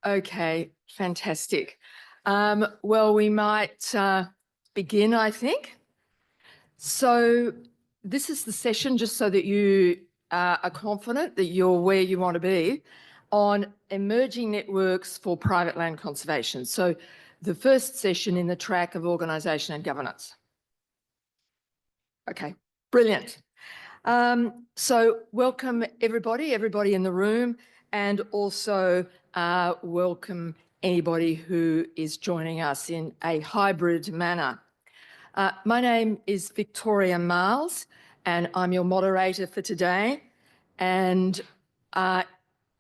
Okay, fantastic. Well, we might begin, I think. So this is the session, just so that you are confident that you're where you want to be, on emerging networks for private land conservation. So the first session in the track of organisation and governance. Okay, brilliant. So welcome everybody in the room, and also welcome anybody who is joining us in a hybrid manner. My name is Victoria Miles, and I'm your moderator for today. And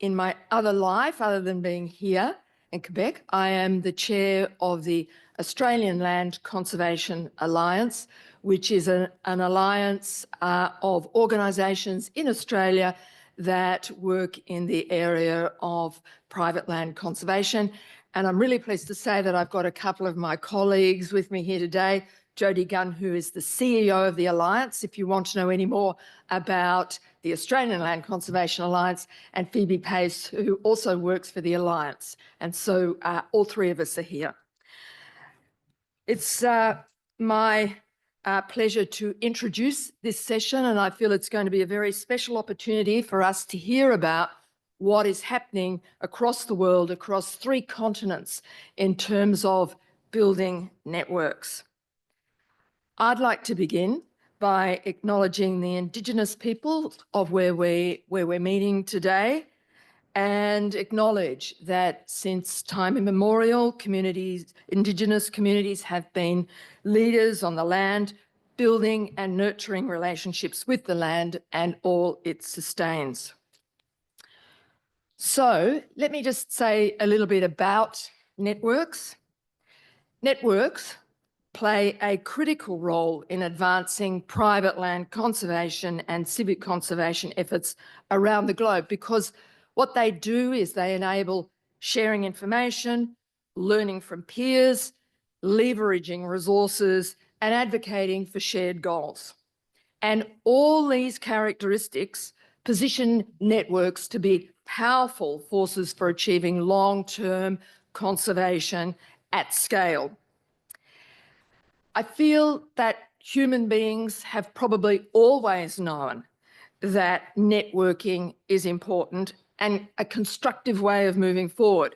in my other life, other than being here in Quebec, I am the chair of the Australian Land Conservation Alliance, which is an alliance of organisations in Australia that work in the area of private land conservation. And I'm really pleased to say that I've got a couple of my colleagues with me here today. Jodie Gunn, who is the CEO of the Alliance, if you want to know any more about the Australian Land Conservation Alliance, and Phoebe Pace, who also works for the Alliance. And so all three of us are here. It's my pleasure to introduce this session, and I feel it's going to be a very special opportunity for us to hear about what is happening across the world, across 3 continents, in terms of building networks. I'd like to begin by acknowledging the Indigenous people of where we're meeting today, and acknowledge that since time immemorial, Indigenous communities have been leaders on the land, building and nurturing relationships with the land and all it sustains. So let me just say a little bit about networks. Networks play a critical role in advancing private land conservation and civic conservation efforts around the globe, because what they do is they enable sharing information, learning from peers, leveraging resources, and advocating for shared goals. And all these characteristics position networks to be powerful forces for achieving long-term conservation at scale. I feel that human beings have probably always known that networking is important and a constructive way of moving forward.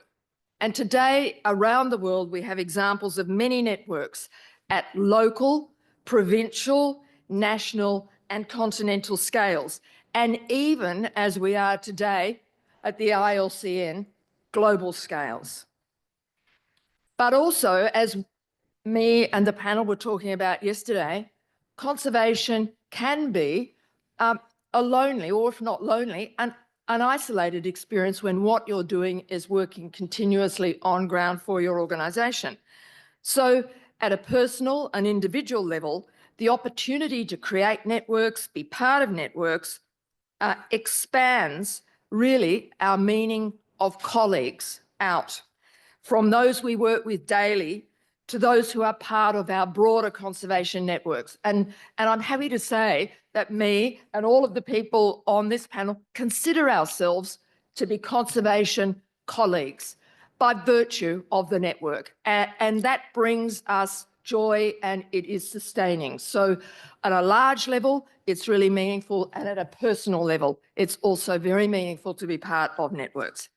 And today, around the world, we have examples of many networks at local, provincial, national, and continental scales, and even, as we are today, at the ILCN, global scales. But also, as me and the panel were talking about yesterday, conservation can be a lonely, or if not lonely, an isolated experience when what you're doing is working continuously on ground for your organisation. So at a personal and individual level, the opportunity to create networks, be part of networks, expands really our meaning of colleagues out, from those we work with daily to those who are part of our broader conservation networks. And I'm happy to say that me and all of the people on this panel consider ourselves to be conservation colleagues by virtue of the network. And that brings us joy, and it is sustaining. So at a large level, it's really meaningful, and at a personal level, it's also very meaningful to be part of networks.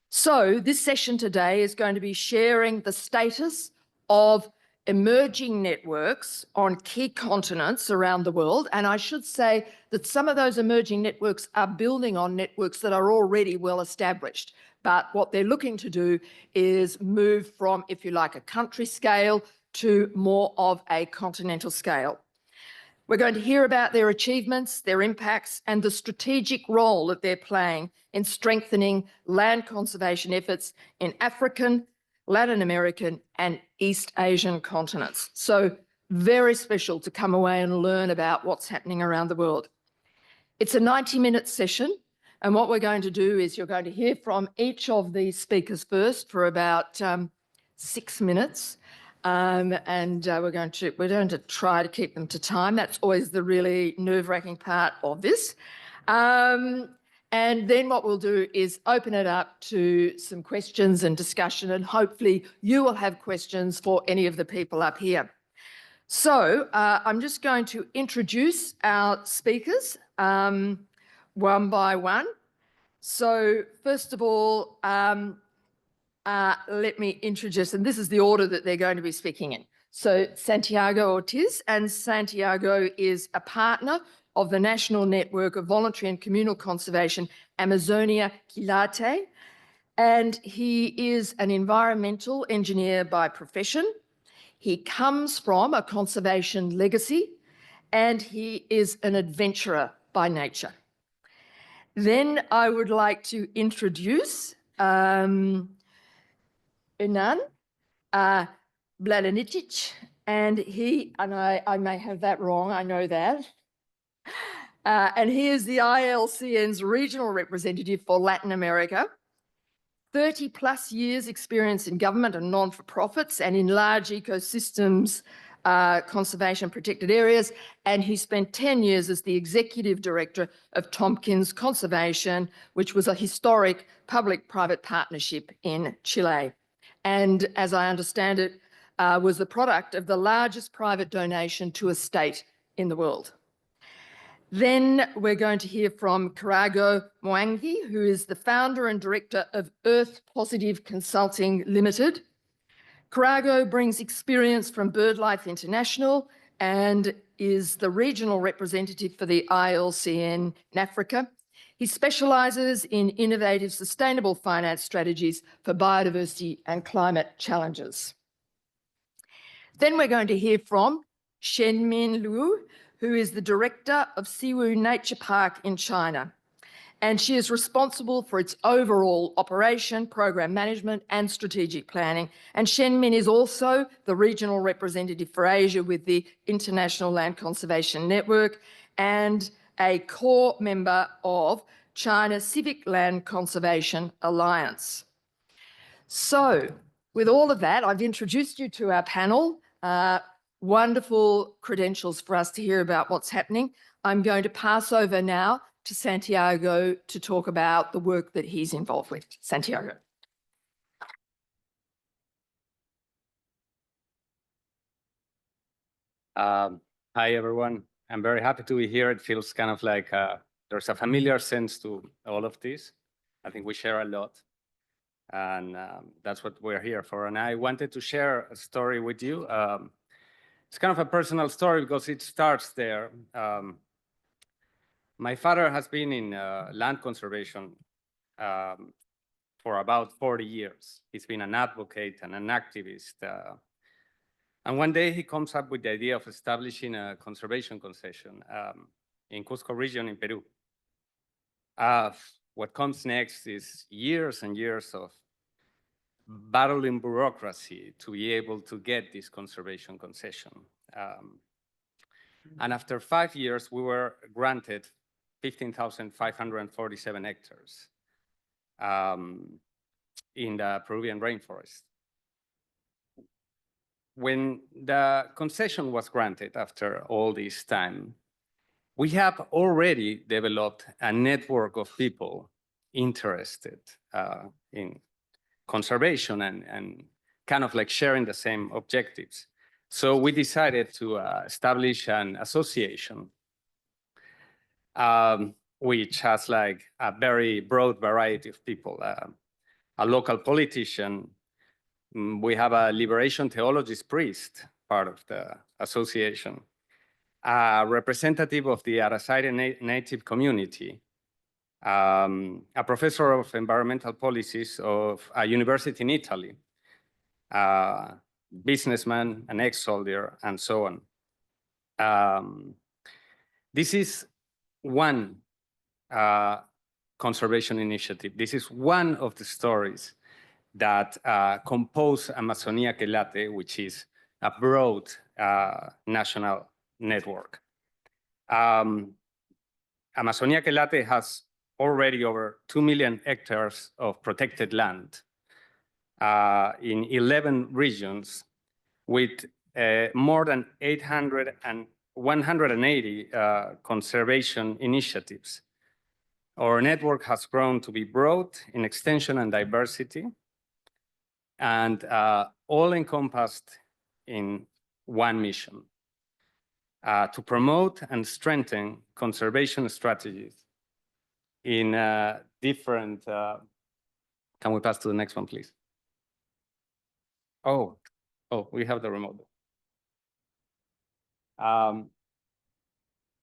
So this session today is going to be sharing the status of emerging networks on key continents around the world. And I should say that some of those emerging networks are building on networks that are already well established. But what they're looking to do is move from, if you like, a country scale to more of a continental scale. We're going to hear about their achievements, their impacts, and the strategic role that they're playing in strengthening land conservation efforts in African, Latin American, and East Asian continents. So very special to come away and learn about what's happening around the world. It's a 90-minute session, and what we're going to do is you're going to hear from each of these speakers first for about 6 minutes. We're going to try to keep them to time. That's always the really nerve-wracking part of this. And then what we'll do is open it up to some questions and discussion, and hopefully you will have questions for any of the people up here. So I'm just going to introduce our speakers one by one. So first of all, let me introduce, and this is the order that they're going to be speaking in. So Santiago Ortiz, and Santiago is a partner of the National Network of Voluntary and Communal Conservation, Amazonia Quilate, and he is an environmental engineer by profession. He comes from a conservation legacy, and he is an adventurer by nature. Then I would like to introduce Hernan Bladaničić, and I may have that wrong, I know that. And he is the ILCN's regional representative for Latin America. 30 plus years experience in government and non-for-profits and in large ecosystems, conservation protected areas. And he spent 10 years as the executive director of Tompkins Conservation, which was a historic public-private partnership in Chile. And as I understand it, was the product of the largest private donation to a state in the world. Then we're going to hear from Karago Mwangi, who is the founder and director of Earth Positive Consulting Limited. Karago brings experience from BirdLife International and is the regional representative for the ILCN in Africa. He specialises in innovative sustainable finance strategies for biodiversity and climate challenges. Then we're going to hear from Shenmin Liu, who is the director of Siwu Nature Park in China. And she is responsible for its overall operation, program management, and strategic planning. And Shenmin is also the regional representative for Asia with the International Land Conservation Network and a core member of China's Civic Land Conservation Alliance. So with all of that, I've introduced you to our panel. Wonderful credentials for us to hear about what's happening. I'm going to pass over now to Santiago to talk about the work that he's involved with. Santiago. Hi, everyone. I'm very happy to be here. It feels kind of like there's a familiar sense to all of this. I think we share a lot. And that's what we're here for. And I wanted to share a story with you. It's kind of a personal story because it starts there. My father has been in land conservation for about 40 years. He's been an advocate and an activist. And one day he comes up with the idea of establishing a conservation concession in Cusco region in Peru. What comes next is years and years of battling bureaucracy to be able to get this conservation concession. And after 5 years, we were granted 15,547 hectares in the Peruvian rainforest. When the concession was granted after all this time, we have already developed a network of people interested in conservation and kind of like sharing the same objectives. So we decided to establish an association which has like a very broad variety of people, a local politician. We have a liberation theologist priest, part of the association, a representative of the Arasaire native community, a professor of environmental policies of a university in Italy, businessman, an ex-soldier, and so on. This is one conservation initiative. This is one of the stories that compose Amazonia Quelate, which is a broad national network. Amazonia Quelate has already over 2 million hectares of protected land in 11 regions with more than 180 conservation initiatives. Our network has grown to be broad in extension and diversity, and all encompassed in one mission, to promote and strengthen conservation strategies in different, can we pass to the next one, please? Oh, we have the remote.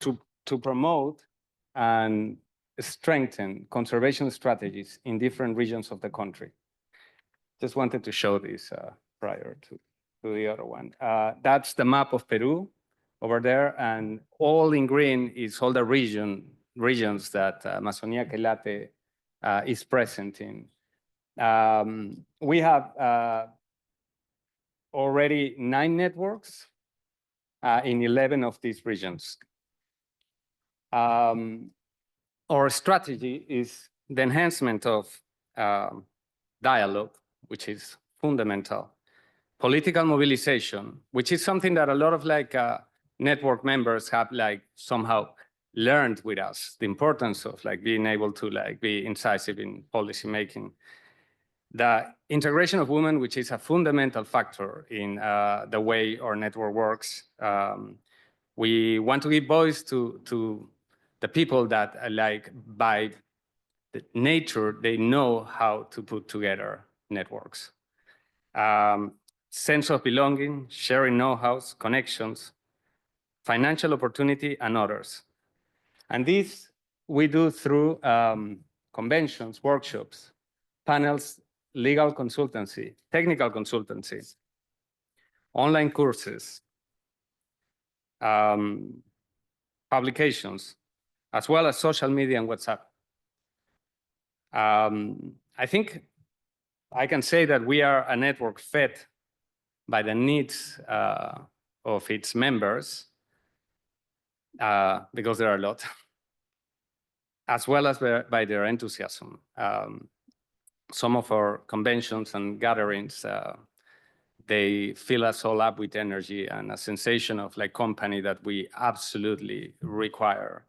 To promote and strengthen conservation strategies in different regions of the country. Just wanted to show this prior to the other one. That's the map of Peru over there, and all in green is all the regions that Amazonia Quelate is present in. We have already 9 networks in 11 of these regions. Our strategy is the enhancement of dialogue, which is fundamental, political mobilization, which is something that a lot of network members have somehow learned with us, the importance of being able to be incisive in policy making. The integration of women, which is a fundamental factor in the way our network works. We want to give voice to the people that by nature, they know how to put together networks. Sense of belonging, sharing know-hows, connections, financial opportunity, and others. And this we do through conventions, workshops, panels, legal consultancy, technical consultancy, online courses, publications, as well as social media and WhatsApp. I think I can say that we are a network fed by the needs of its members, because there are a lot, as well as by their enthusiasm. Some of our conventions and gatherings, they fill us all up with energy and a sensation of company that we absolutely require.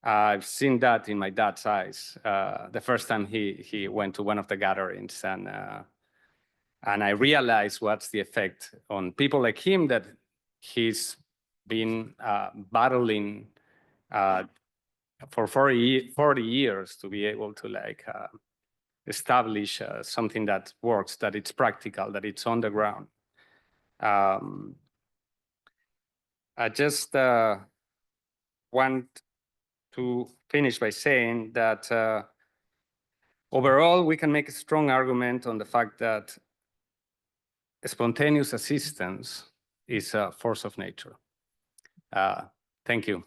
I've seen that in my dad's eyes the first time he went to one of the gatherings, and I realized what's the effect on people like him that he's been battling for 40 years to be able to establish something that works, that it's practical, that it's on the ground. I just want to finish by saying that overall, we can make a strong argument on the fact that spontaneous assistance is a force of nature. Thank you.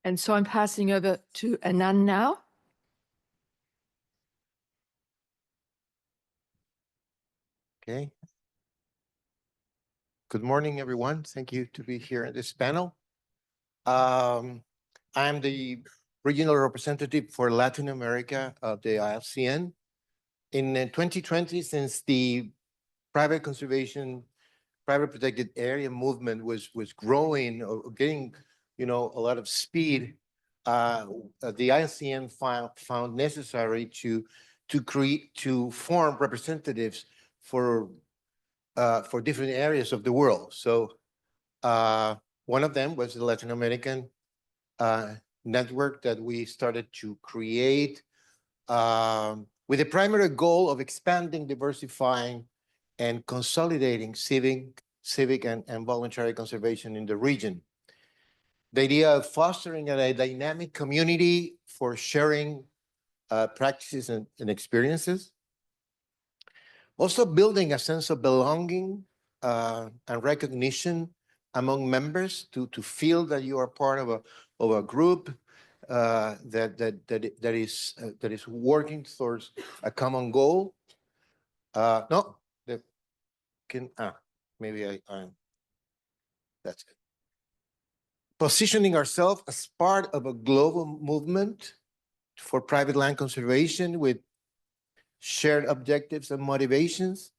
And so I'm passing over to Anand now. Okay. Good morning, everyone. Thank you to be here at this panel. I'm the regional representative for Latin America of the ILCN. In 2020, since the private conservation, private protected area movement was growing or getting, a lot of speed, the ILCN found necessary to form representatives for different areas of the world. So one of them was the Latin American network that we started to create with the primary goal of expanding, diversifying, and consolidating civic and voluntary conservation in the region. The idea of fostering a dynamic community for sharing practices and experiences. Also building a sense of belonging and recognition among members to feel that you are part of a group that is working towards a common goal. Maybe That's it. Positioning ourselves as part of a global movement for private land conservation with shared objectives and motivations,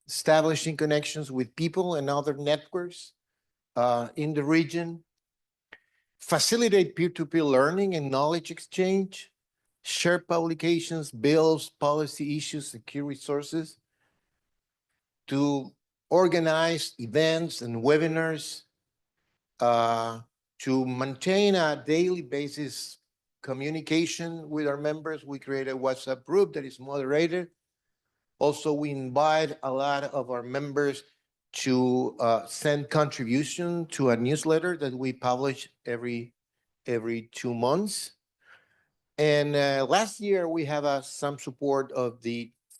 establishing connections with people and other networks in the region, facilitate peer-to-peer learning and knowledge exchange, share publications, bills, policy issues, secure resources, to organize events and webinars, to maintain a daily basis communication with our members. We create a WhatsApp group that is moderated. Also, we invite a lot of our members to send contribution to a newsletter that we publish every 2 months. And last year we have some support of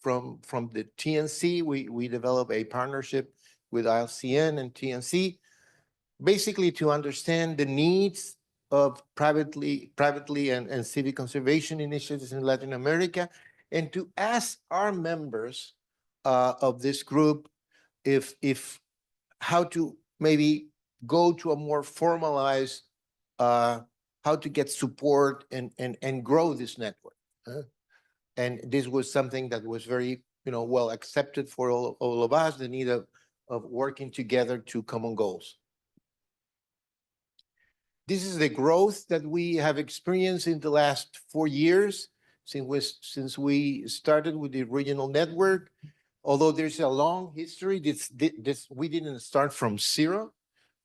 from the TNC. We developed a partnership with ILCN and TNC, basically to understand the needs of privately and civic conservation initiatives in Latin America, and to ask our members of this group if how to maybe go to a more formalized how to get support and grow this network. And this was something that was very well accepted for all of us, the need of working together to common goals. This is the growth that we have experienced in the last 4 years since we started with the regional network. Although there's a long history, we didn't start from zero.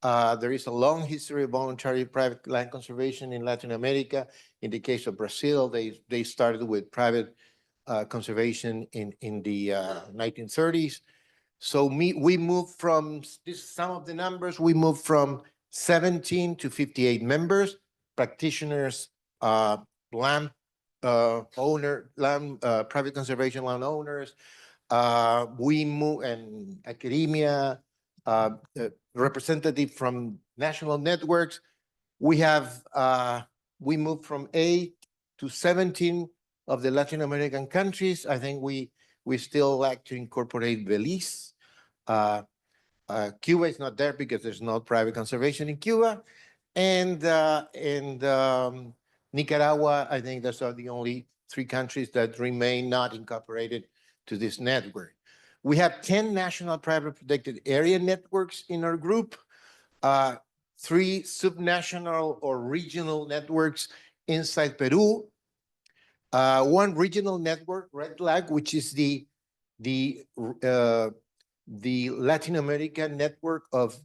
There is a long history of voluntary private land conservation in Latin America. In the case of Brazil, they started with private conservation in the 1930s. So we moved from some of the numbers. We moved from 17 to 58 members, practitioners, land private conservation land owners. We move and academia, representative from national networks. We moved from 8 to 17 of the Latin American countries. I think we still like to incorporate Belize. Cuba is not there because there's no private conservation in Cuba. And Nicaragua, I think those are the only 3 countries that remain not incorporated to this network. We have 10 national private protected area networks in our group, 3 subnational or regional networks inside Peru, 1 regional network, Red Flag, which is the Latin American network of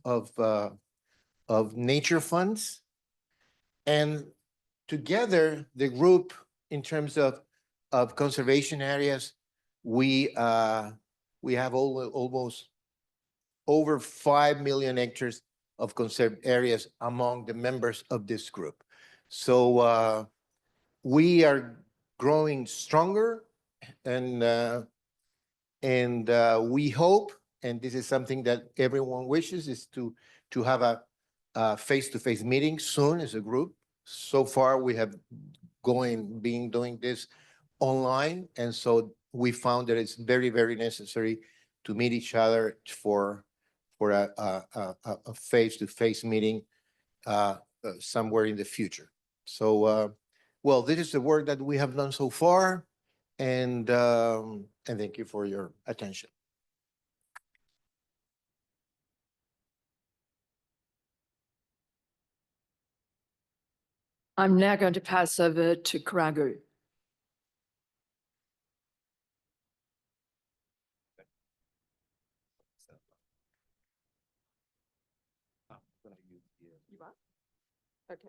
nature funds. And together, the group, in terms of conservation areas, we have almost over 5 million hectares of conserved areas among the members of this group. So we are growing stronger, and we hope, and this is something that everyone wishes, is to have a face-to-face meeting soon as a group. So far, we have been doing this online, and so we found that it's very, very necessary to meet each other for a face-to-face meeting somewhere in the future. So, well, this is the work that we have done so far, and thank you for your attention. I'm now going to pass over to Karagu. You are? Okay.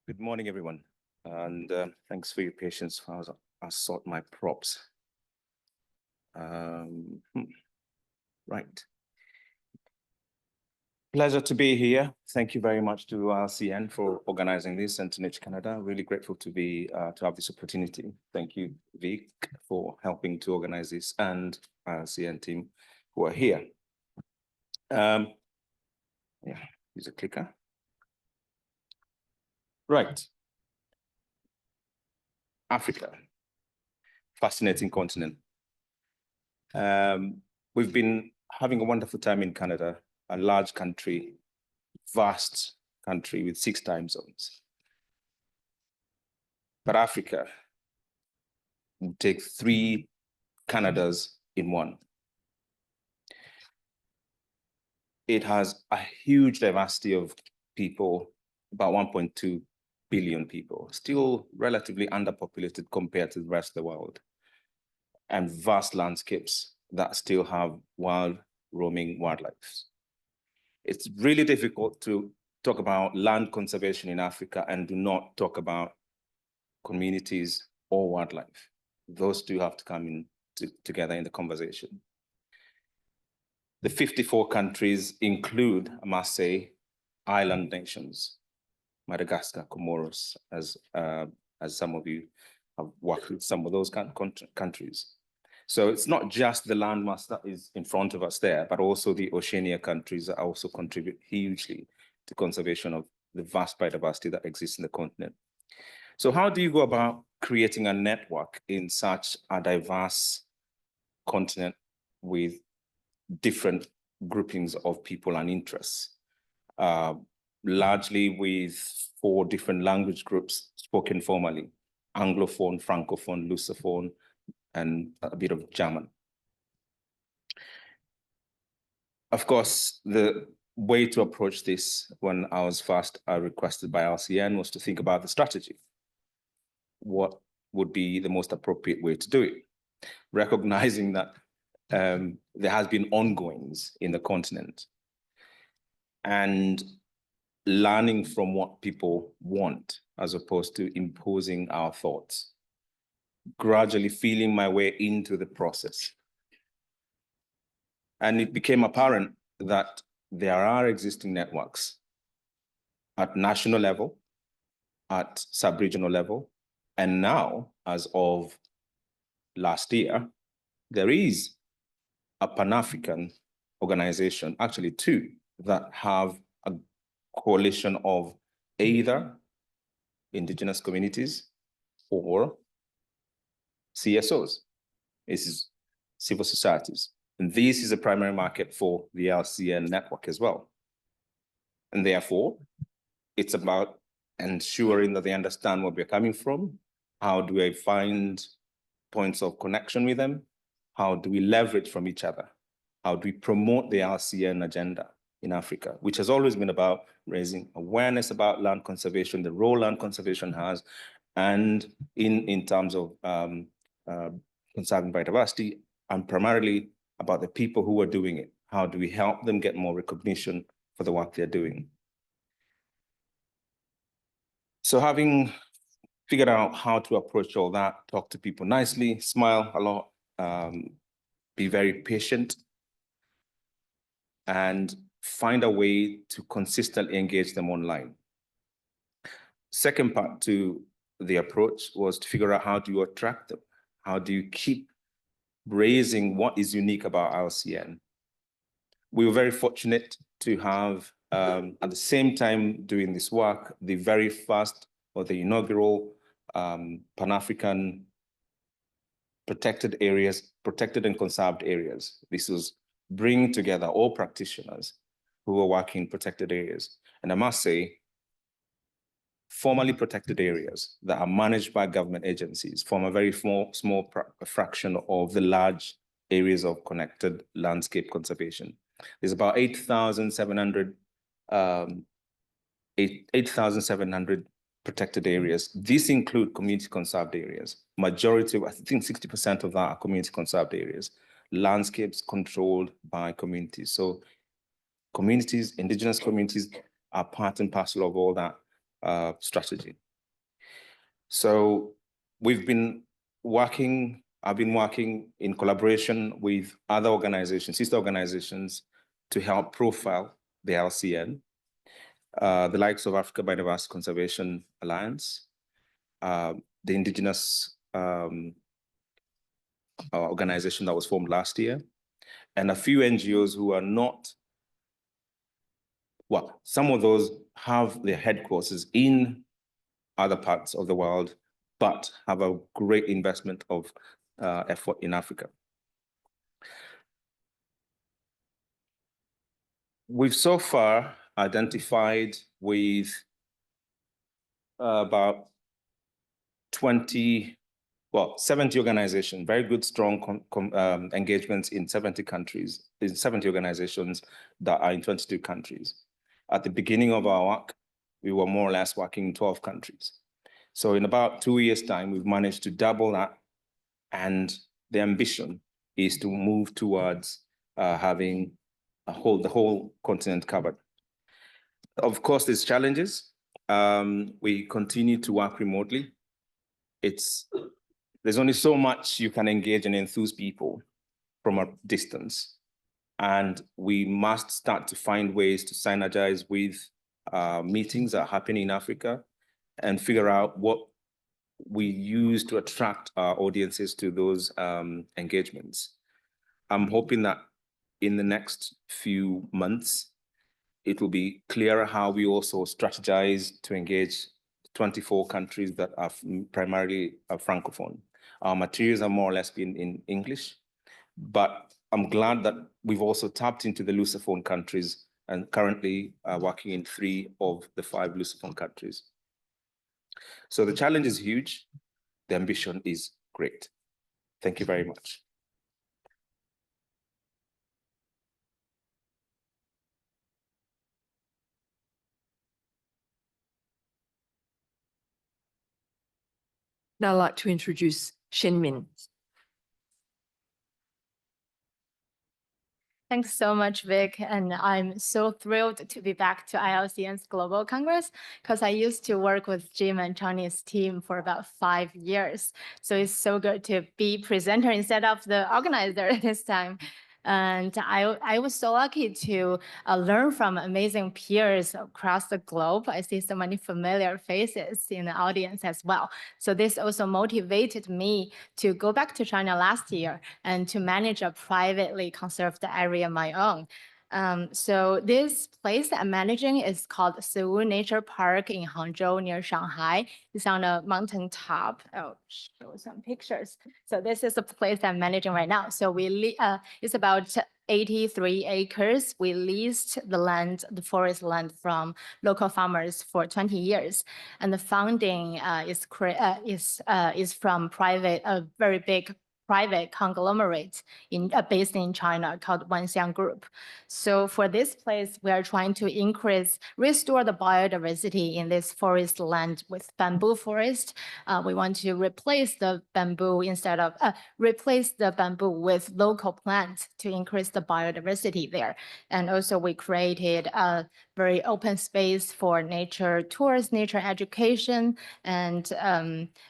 Good morning, everyone, and thanks for your patience as I sort my props. Right. Pleasure to be here. Thank you very much to ILCN for organizing this, and to Niche Canada. Really grateful to be to have this opportunity. Thank you, Vic, for helping to organize this, and ILCN team who are here. Yeah, use a clicker. Right. Africa, fascinating continent. We've been having a wonderful time in Canada, a large country, vast country with 6 time zones. But Africa would take 3 Canadas in one. It has a huge diversity of people, about 1.2 billion people, still relatively underpopulated compared to the rest of the world, and vast landscapes that still have wild roaming wildlife. It's really difficult to talk about land conservation in Africa and do not talk about communities or wildlife. Those two have to come in together in the conversation. The 54 countries include, I must say, island nations, Madagascar, Comoros, as some of you have worked with some of those countries. So it's not just the landmass that is in front of us there, but also the Oceania countries that also contribute hugely to conservation of the vast biodiversity that exists in the continent. So how do you go about creating a network in such a diverse continent with different groupings of people and interests, largely with 4 different language groups spoken formally: Anglophone, Francophone, Lusophone, and a bit of German. Of course, the way to approach this when I was first requested by LCN was to think about the strategy. What would be the most appropriate way to do it? Recognizing that there has been ongoings in the continent and learning from what people want as opposed to imposing our thoughts, gradually feeling my way into the process. And it became apparent that there are existing networks at national level, at sub-regional level, and now, as of last year, there is a Pan-African organization, actually 2, that have a coalition of either indigenous communities or CSOs. This is civil societies. And this is a primary market for the LCN network as well. And therefore, it's about ensuring that they understand where we're coming from. How do I find points of connection with them? How do we leverage from each other? How do we promote the LCN agenda in Africa, which has always been about raising awareness about land conservation, the role land conservation has, and in terms of conserving biodiversity, and primarily about the people who are doing it. How do we help them get more recognition for the work they're doing? So having figured out how to approach all that, talk to people nicely, smile a lot, be very patient, and find a way to consistently engage them online. Second part to the approach was to figure out how do you attract them? How do you keep raising what is unique about RCN? We were very fortunate to have, at the same time doing this work, the very first or the inaugural Pan-African protected areas, protected and conserved areas. This was bringing together all practitioners who are working in protected areas. And I must say, formally protected areas that are managed by government agencies form a very small fraction of the large areas of connected landscape conservation. There's about 8,700 protected areas. These include community conserved areas. Majority, I think 60% of that are community conserved areas. Landscapes controlled by communities. So communities, indigenous communities are part and parcel of all that strategy. So we've been working, I've been working in collaboration with other organizations, sister organizations, to help profile the LCN, the likes of Africa Biodiversity Conservation Alliance, the indigenous organization that was formed last year, and a few NGOs who are not, well, some of those have their headquarters in other parts of the world, but have a great investment of effort in Africa. We've so far identified with about 70 organizations, very good, strong engagements in 70 countries, in 70 organizations that are in 22 countries. At the beginning of our work, we were more or less working in 12 countries. So in about 2 years' time, we've managed to double that. And the ambition is to move towards having the whole continent covered. Of course, there's challenges. We continue to work remotely. There's only so much you can engage and enthuse people from a distance. And we must start to find ways to synergize with meetings that are happening in Africa and figure out what we use to attract our audiences to those engagements. I'm hoping that in the next few months, it will be clearer how we also strategize to engage 24 countries that are primarily Francophone. Our materials are more or less been in English, but I'm glad that we've also tapped into the Lusophone countries and currently working in 3 of the 5 Lusophone countries. So the challenge is huge. The ambition is great. Thank you very much. Now I'd like to introduce Shenmin. Thanks so much, Vic. And I'm so thrilled to be back to ILCN's Global Congress because I used to work with Jim and Tony's team for about 5 years. So it's so good to be presenter instead of the organizer this time. And I was so lucky to learn from amazing peers across the globe. I see so many familiar faces in the audience as well. So this also motivated me to go back to China last year and to manage a privately conserved area of my own. So this place I'm managing is called Sewu Nature Park in Hangzhou near Shanghai. It's on a mountain top. I'll show some pictures. So this is the place I'm managing right now. So it's about 83 acres. We leased the land, the forest land from local farmers for 20 years. And the funding is from a very big private conglomerate based in China called Wanxiang Group. So for this place, we are trying to restore the biodiversity in this forest land with bamboo forest. We want to replace the bamboo with local plants to increase the biodiversity there. And also we created a very open space for nature tours, nature education, and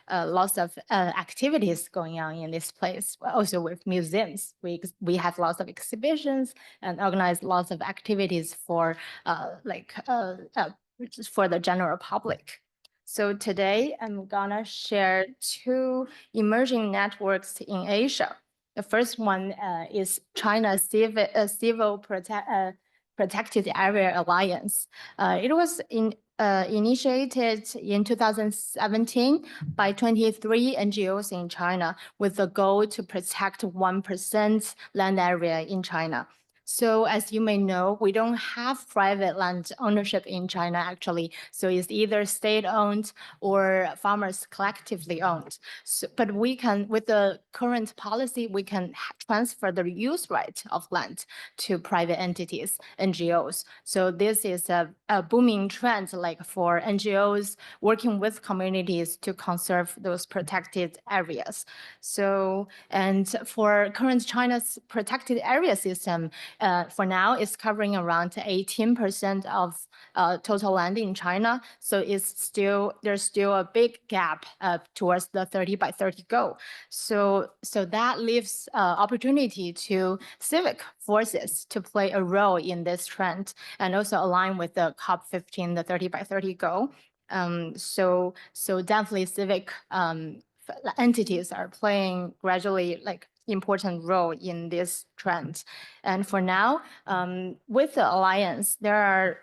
lots of activities going on in this place. Also with museums, we have lots of exhibitions and organize lots of activities for for the general public. So today I'm gonna share 2 emerging networks in Asia. The first one is China Civil Protected Area Alliance. It was initiated in 2017 by 23 NGOs in China with the goal to protect 1% land area in China. So as you may know, we don't have private land ownership in China actually. So it's either state-owned or farmers collectively owned. So, but we can, with the current policy, we can transfer the use right of land to private entities, NGOs. So this is a booming trend like for NGOs working with communities to conserve those protected areas. So, and for current China's protected area system, for now, it's covering around 18% of total land in China. So there's still a big gap towards the 30 by 30 goal. So that leaves opportunity to civic forces to play a role in this trend and also align with the COP15, the 30 by 30 goal. So definitely civic entities are playing gradually, like important role in this trend. And for now, with the alliance, there are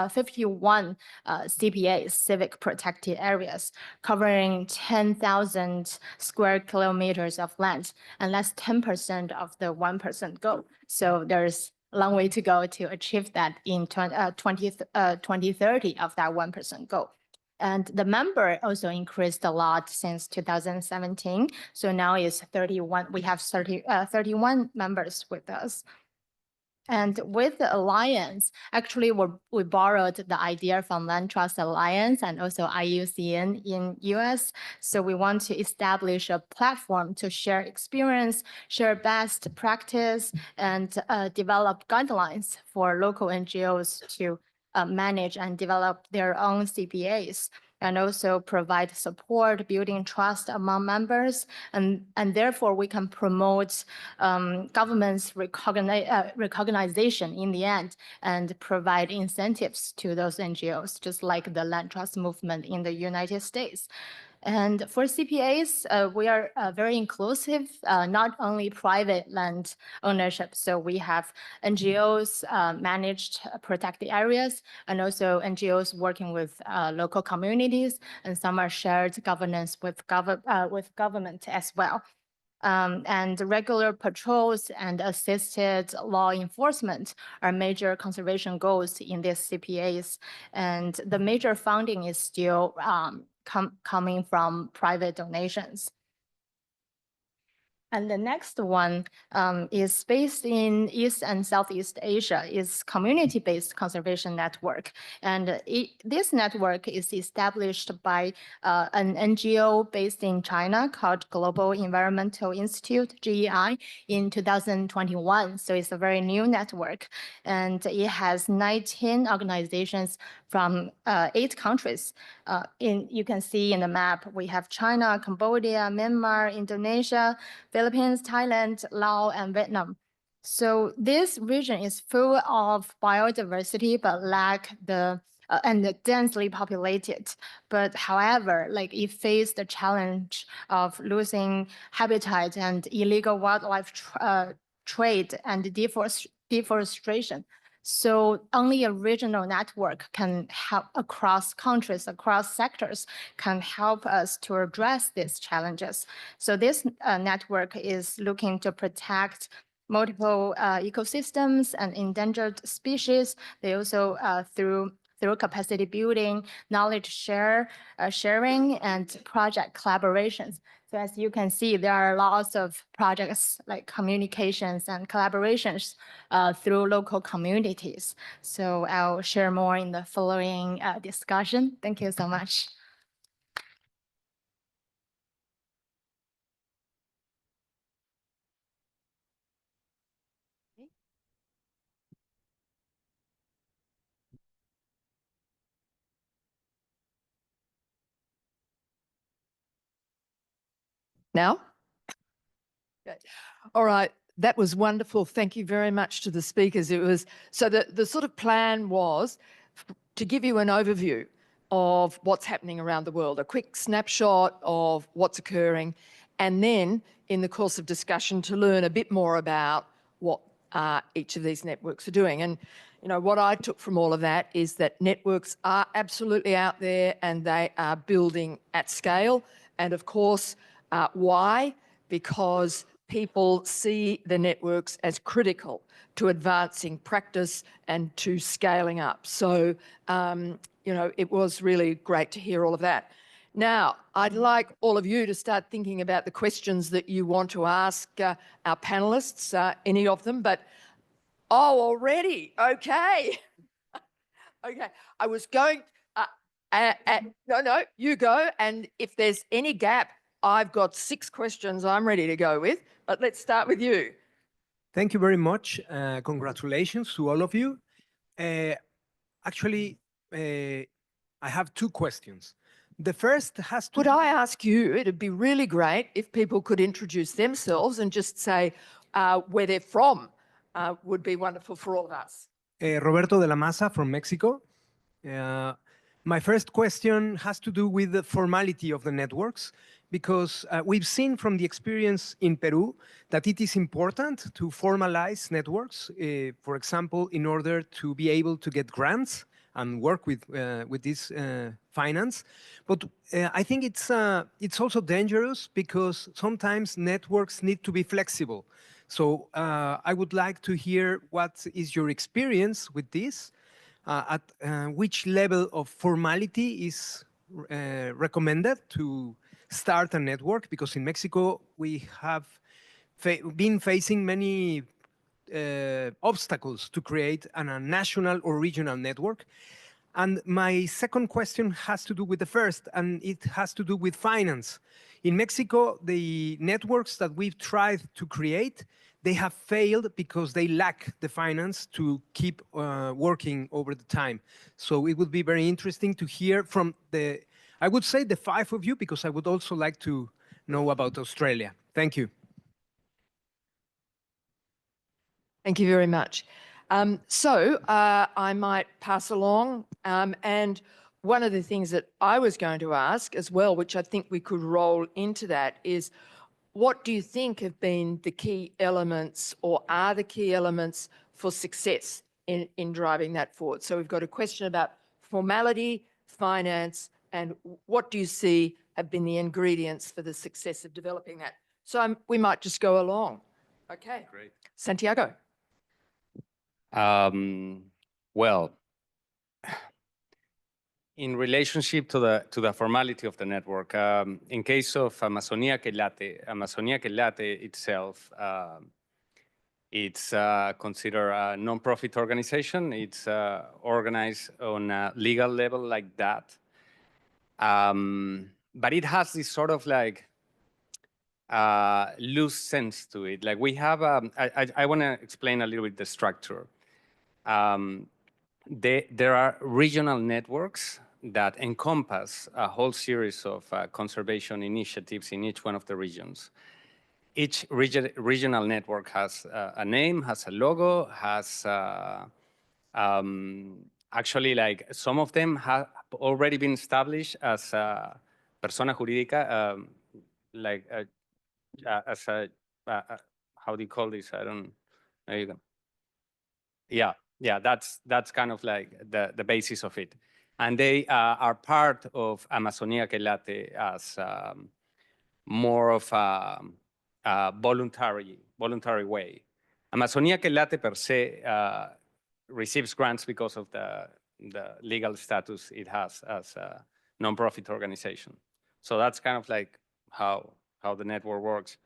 51 CPAs, civic protected areas, covering 10,000 square kilometers of land, and that's 10% of the 1% goal. So there's a long way to go to achieve that in 2030 of that 1% goal. And the member also increased a lot since 2017. So now it's 31. We have 31 members with us. And with the alliance, actually, we borrowed the idea from Land Trust Alliance and also IUCN in US. So we want to establish a platform to share experience, share best practice, and develop guidelines for local NGOs to manage and develop their own CPAs, and also provide support, building trust among members. And therefore, we can promote government's recognition in the end and provide incentives to those NGOs, just like the land trust movement in the United States. And for CPAs, we are very inclusive, not only private land ownership. So we have NGOs managed protected areas, and also NGOs working with local communities, and some are shared governance with government as well. And regular patrols and assisted law enforcement are major conservation goals in these CPAs. And the major funding is still coming from private donations. And the next one is based in East and Southeast Asia, is community-based conservation network. And this network is established by an NGO based in China called Global Environmental Institute, GEI, in 2021. So it's a very new network. And it has 19 organizations from 8 countries. You can see in the map, we have China, Cambodia, Myanmar, Indonesia, Philippines, Thailand, Laos, and Vietnam. So this region is full of biodiversity, but lack and densely populated. But however, like it faced the challenge of losing habitat and illegal wildlife trade and deforestation. So only a regional network can help across countries, across sectors, can help us to address these challenges. So this network is looking to protect multiple ecosystems and endangered species. They also through capacity building, knowledge sharing, and project collaborations. So as you can see, there are lots of projects like communications and collaborations through local communities. So I'll share more in the following discussion. Thank you so much. Now? Okay. All right. That was wonderful. Thank you very much to the speakers. It was so the sort of plan was to give you an overview of what's happening around the world, a quick snapshot of what's occurring, and then in the course of discussion to learn a bit more about what each of these networks are doing. And you know, what I took from all of that is that networks are absolutely out there and they are building at scale. And of course, why? Because people see the networks as critical to advancing practice and to scaling up. So, you know, it was really great to hear all of that. Now, I'd like all of you to start thinking about the questions that you want to ask our panelists, any of them, but, oh, already, okay. Okay, I was going, no, you go, and if there's any gap, I've got 6 questions I'm ready to go with, but let's start with you. Thank you very much. Congratulations to all of you. Actually, I have 2 questions. The first has to... Could I ask you, it'd be really great if people could introduce themselves and just say where they're from, would be wonderful for all of us. Roberto de la Maza from Mexico. My first question has to do with the formality of the networks, because we've seen from the experience in Peru that it is important to formalize networks, for example, in order to be able to get grants and work with this finance. But I think it's also dangerous because sometimes networks need to be flexible. So I would like to hear what is your experience with this, at which level of formality is recommended to start a network, because in Mexico we have been facing many obstacles to create a national or regional network. And my second question has to do with the first, and it has to do with finance. In Mexico, the networks that we've tried to create, they have failed because they lack the finance to keep working over the time. So it would be very interesting to hear from I would say the five of you, because I would also like to know about Australia. Thank you. Thank you very much. I might pass along. And one of the things that I was going to ask as well, which I think we could roll into that, is what do you think have been the key elements, or are the key elements for success in driving that forward? So we've got a question about formality, finance, and what do you see have been the ingredients for the success of developing that? So we might just go along. Okay. Great. Santiago. Well, in relationship to the formality of the network, in case of Amazonia Quelate itself, it's considered a non-profit organization. It's organized on a legal level like that. But it has this sort of like loose sense to it. Like we have, I want to explain a little bit the structure. There are regional networks that encompass a whole series of conservation initiatives in each one of the regions. Each regional network has a name, has a logo, has actually, like, some of them have already been established as a persona jurídica, like as a how do you call this? I don't. There you go. Yeah, that's kind of like the basis of it, and they are part of Amazonia Quelate as more of a voluntary way. Amazonia Quelate per se receives grants because of the legal status it has as a non-profit organization. So that's kind of like how the network works.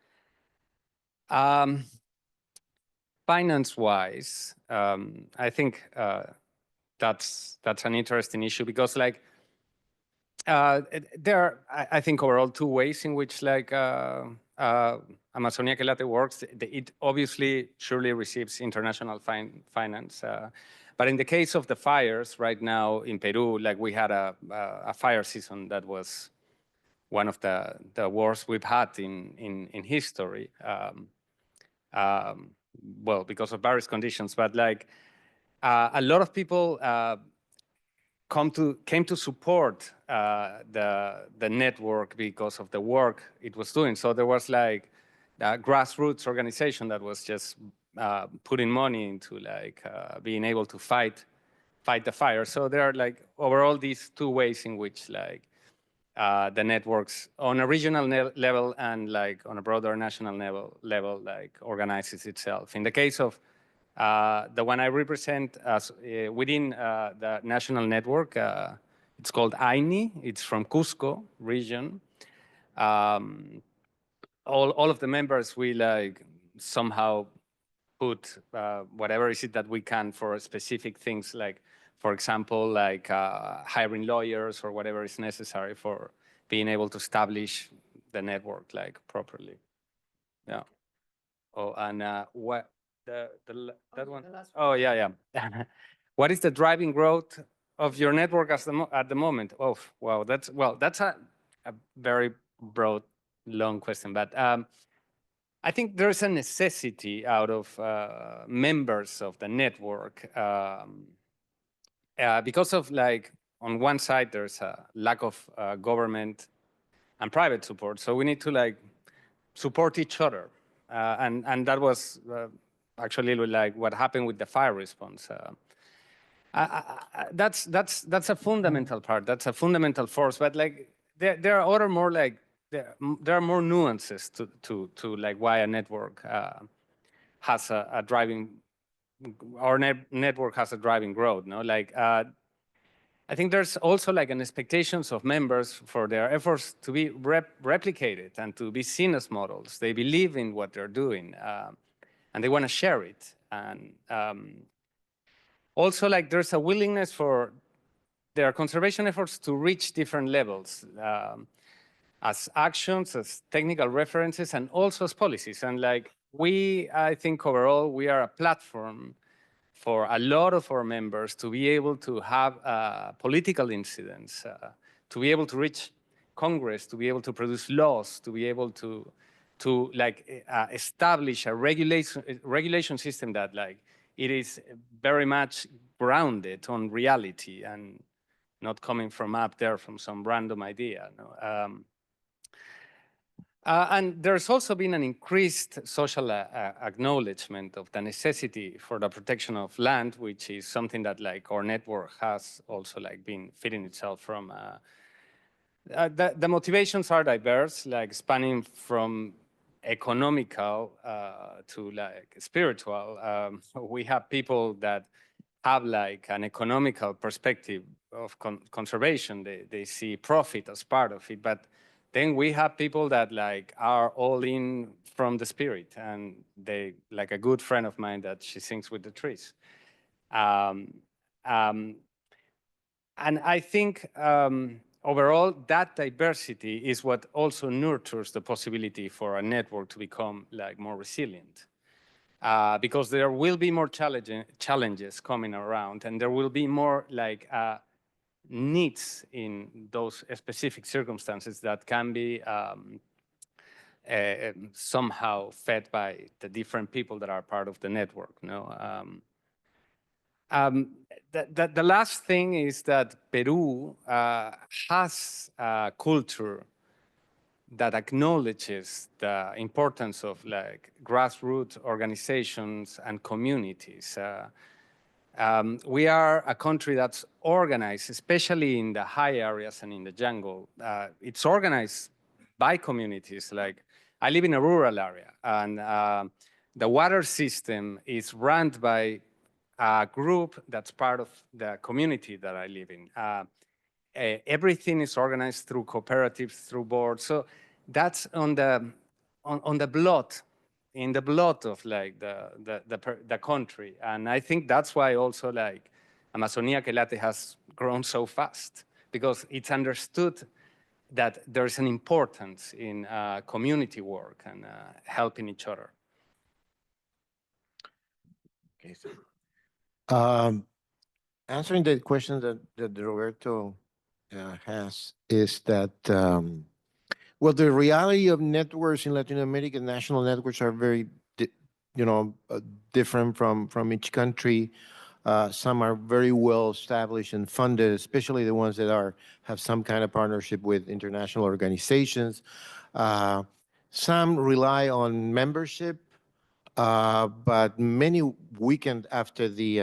Finance-wise, I think that's an interesting issue, because like there are, I think, overall two ways in which like Amazonia Quelate works. It obviously surely receives international finance, but in the case of the fires right now in Peru, like we had a fire season that was one of the worst we've had in history. Well, because of various conditions, but like a lot of people came to support the network because of the work it was doing. So there was like a grassroots organization that was just putting money into like being able to fight the fire. So there are like overall these two ways in which like the networks on a regional level and like on a broader national level like organizes itself. In the case of the one I represent as within the national network, it's called AINI. It's from Cusco region. All of the members, we like somehow put whatever is it that we can for specific things, like, for example, like hiring lawyers or whatever is necessary for being able to establish the network like properly. Yeah. Oh, and what that one? Oh, yeah. What is the driving growth of your network at the moment? Oh, wow, that's a very broad, long question, but I think there's a necessity out of members of the network because of like, on one side, there's a lack of government and private support. So we need to like support each other. And that was actually like what happened with the fire response. That's a fundamental part. That's a fundamental force. But like there are other more like there are more nuances to like why a network has a driving. Our network has a driving growth. No, like I think there's also like an expectations of members for their efforts to be replicated and to be seen as models. They believe in what they're doing and they want to share it. And also like there's a willingness for their conservation efforts to reach different levels as actions, as technical references, and also as policies. And like I think overall, we are a platform for a lot of our members to be able to have political incidents, to be able to reach Congress, to be able to produce laws, to be able to like establish a regulation system that like it is very much grounded on reality and not coming from up there from some random idea. No? And there's also been an increased social acknowledgement of the necessity for the protection of land, which is something that like our network has also like been feeding itself from. The motivations are diverse, like spanning from economical to like spiritual. We have people that have like an economical perspective of conservation. They see profit as part of it, but then we have people that like are all in from the spirit, and they like a good friend of mine that she sings with the trees. And I think overall that diversity is what also nurtures the possibility for a network to become like more resilient. Because there will be more challenges coming around, and there will be more like needs in those specific circumstances that can be somehow fed by the different people that are part of the network. No? The last thing is that Peru has a culture that acknowledges the importance of like grassroots organizations and communities. We are a country that's organized, especially in the high areas and in the jungle. It's organized by communities. Like I live in a rural area, and the water system is run by a group that's part of the community that I live in. Everything is organized through cooperatives, through boards. So that's on the blood, in the blood of like the country. And I think that's why also like Amazonia Quelate has grown so fast, because it's understood that there's an importance in community work and helping each other. Okay, so, answering the question that Roberto has is that, well, the reality of networks in Latin America, national networks are very, different from each country. Some are very well established and funded, especially the ones that have some kind of partnership with international organizations. Some rely on membership, but many weakened after the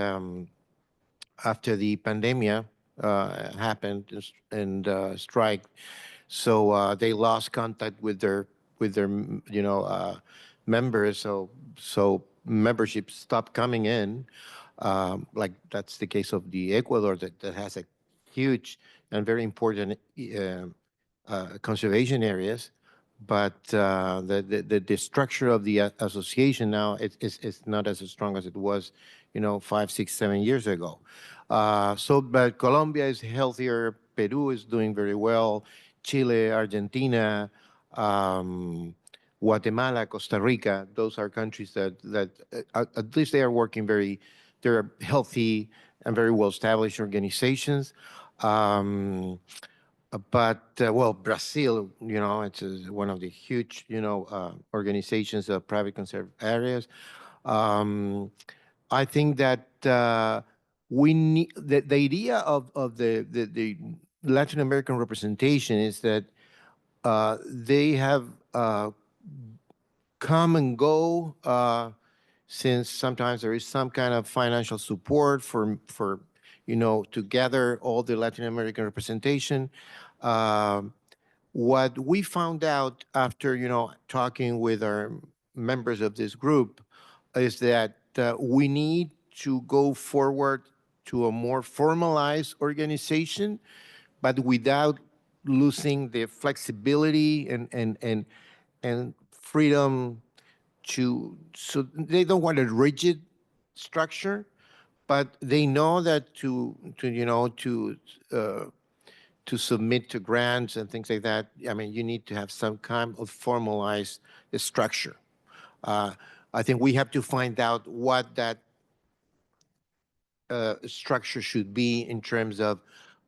pandemic happened and strike. So they lost contact with their members. So membership stopped coming in. Like that's the case of the Ecuador that has a huge and very important conservation areas. But the structure of the association now is not as strong as it was, 5, 6, 7 years ago. But Colombia is healthier. Peru is doing very well. Chile, Argentina, Guatemala, Costa Rica, those are countries that at least they are working they're healthy and very well-established organizations. But well, Brazil, it's one of the huge, organizations of private conserved areas. I think that we need the idea of the Latin American representation is that They have come and go since sometimes there is some kind of financial support for to gather all the Latin American representation. What we found out after talking with our members of this group is that we need to go forward to a more formalized organization, but without losing the flexibility and freedom so they don't want a rigid structure, but they know that to submit to grants and things like that, I mean, you need to have some kind of formalized structure. I think we have to find out what that structure should be in terms of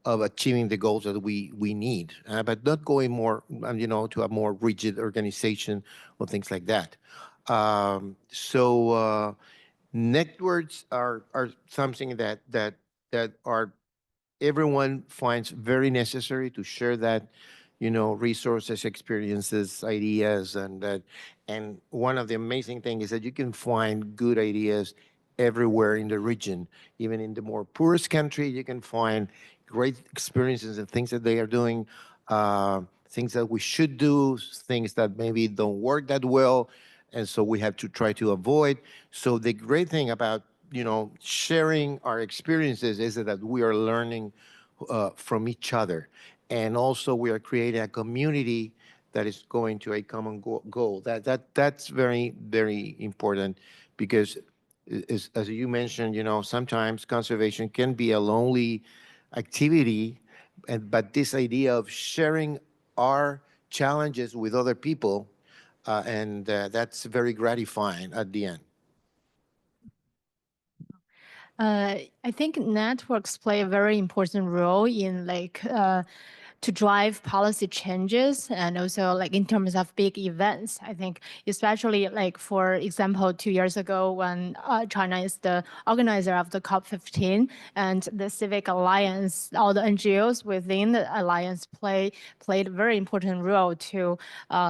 achieving the goals that we need, but not going more, to a more rigid organization or things like that. Networks are something that are everyone finds very necessary to share that, resources, experiences, ideas, and one of the amazing things is that you can find good ideas everywhere in the region. Even in the more poorest country, you can find great experiences and things that they are doing, things that we should do, things that maybe don't work that well, and so we have to try to avoid. So the great thing about sharing our experiences is that we are learning from each other, and also we are creating a community that is going to a common goal. That's very, very important, because as you mentioned, sometimes conservation can be a lonely activity, but this idea of sharing our challenges with other people, and that's very gratifying at the end. I think networks play a very important role in to drive policy changes, and also in terms of big events. I think especially for example, 2 years ago when China is the organizer of the COP15, and the Civic Alliance, all the NGOs within the alliance played a very important role to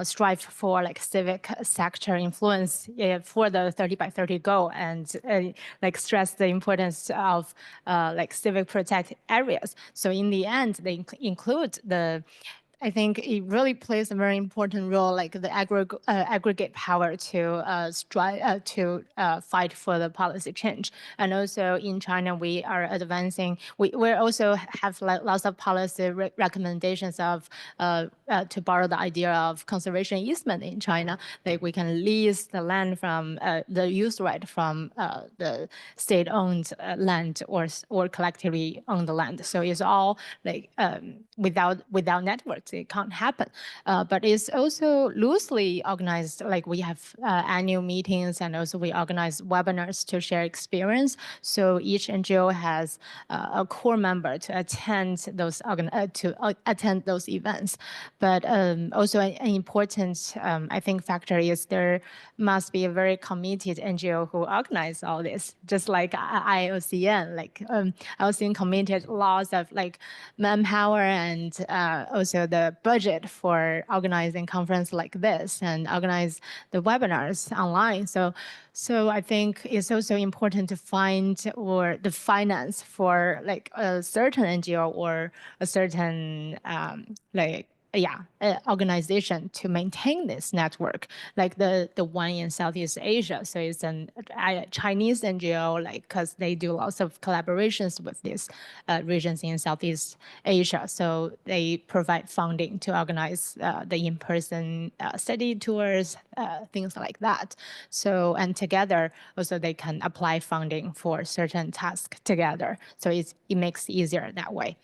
strive for civic sector influence for the 30 by 30 goal, and stress the importance of civic protected areas. So in the end, they include I think it really plays a very important role, the aggregate power to strive to fight for the policy change. And also in China, we are advancing. We also have lots of policy recommendations of to borrow the idea of conservation easement in China. We can lease the land from the use right from the state-owned land or collectively owned land. So it's all without networks, it can't happen. But it's also loosely organized. We have annual meetings, and also we organize webinars to share experience. So each NGO has a core member to attend those events. But also an important, I think, factor is there must be a very committed NGO who organize all this, just like IOCN. IOCN committed lots of manpower and also the budget for organizing conference like this and organize the webinars online. So I think it's also important to find the finance for a certain NGO or a certain organization to maintain this network, like the one in Southeast Asia. So it's a Chinese NGO, because they do lots of collaborations with these regions in Southeast Asia. So they provide funding to organize the in-person study tours, things like that. So, and together also they can apply funding for certain tasks together. So it makes it easier that way.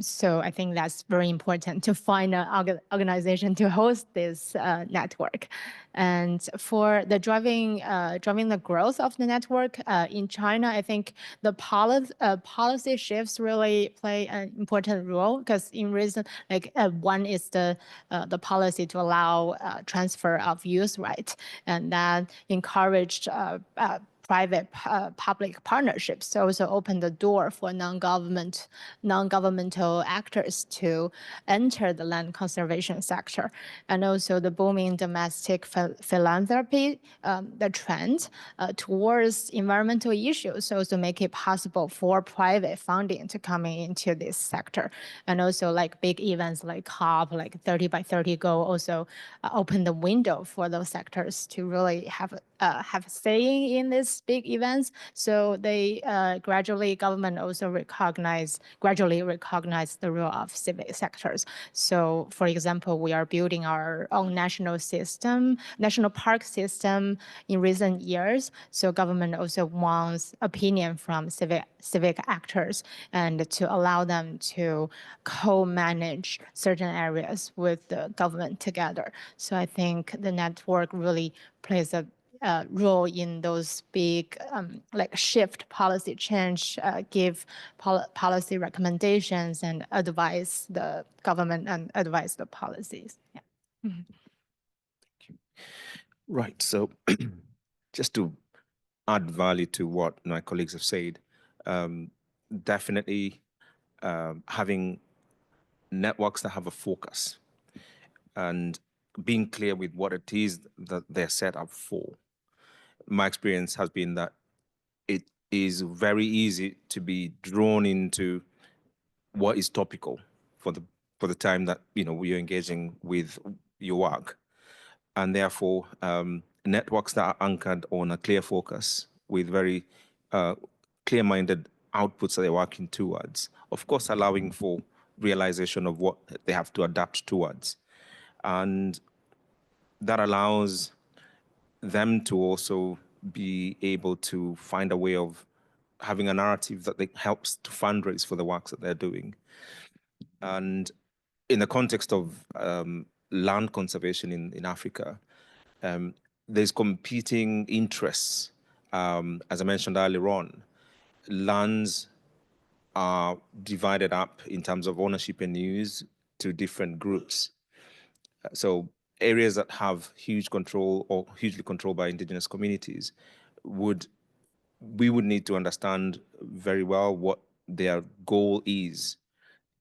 So I think that's very important to find an organization to host this network. And for the driving the growth of the network in China, I think the policy shifts really play an important role, because in recent, one is the policy to allow transfer of use rights, and that encouraged public partnerships also open the door for non-governmental actors to enter the land conservation sector. And also the booming domestic philanthropy, the trend towards environmental issues also make it possible for private funding to come into this sector. And also like big events like COP, like 30 by 30 goal also open the window for those sectors to really have saying in these big events. So they government also gradually recognize the role of civic sectors. So for example, we are building our own national park system in recent years. So government also wants opinion from civic actors and to allow them to co-manage certain areas with the government together. So I think the network really plays a role in those big like shift policy change, give policy recommendations and advise the government and advise the policies. Yeah. Mm-hmm. Right. So just to add value to what my colleagues have said, definitely having networks that have a focus and being clear with what it is that they're set up for. My experience has been that it is very easy to be drawn into what is topical for the time that we are engaging with your work, and therefore networks that are anchored on a clear focus with very clear-minded outputs that they're working towards, of course allowing for realization of what they have to adapt towards, and that allows them to also be able to find a way of having a narrative that helps to fundraise for the works that they're doing. And in the context of land conservation in Africa, there's competing interests. As I mentioned earlier on, lands are divided up in terms of ownership and use to different groups. So areas that have huge control or hugely controlled by indigenous communities we would need to understand very well what their goal is.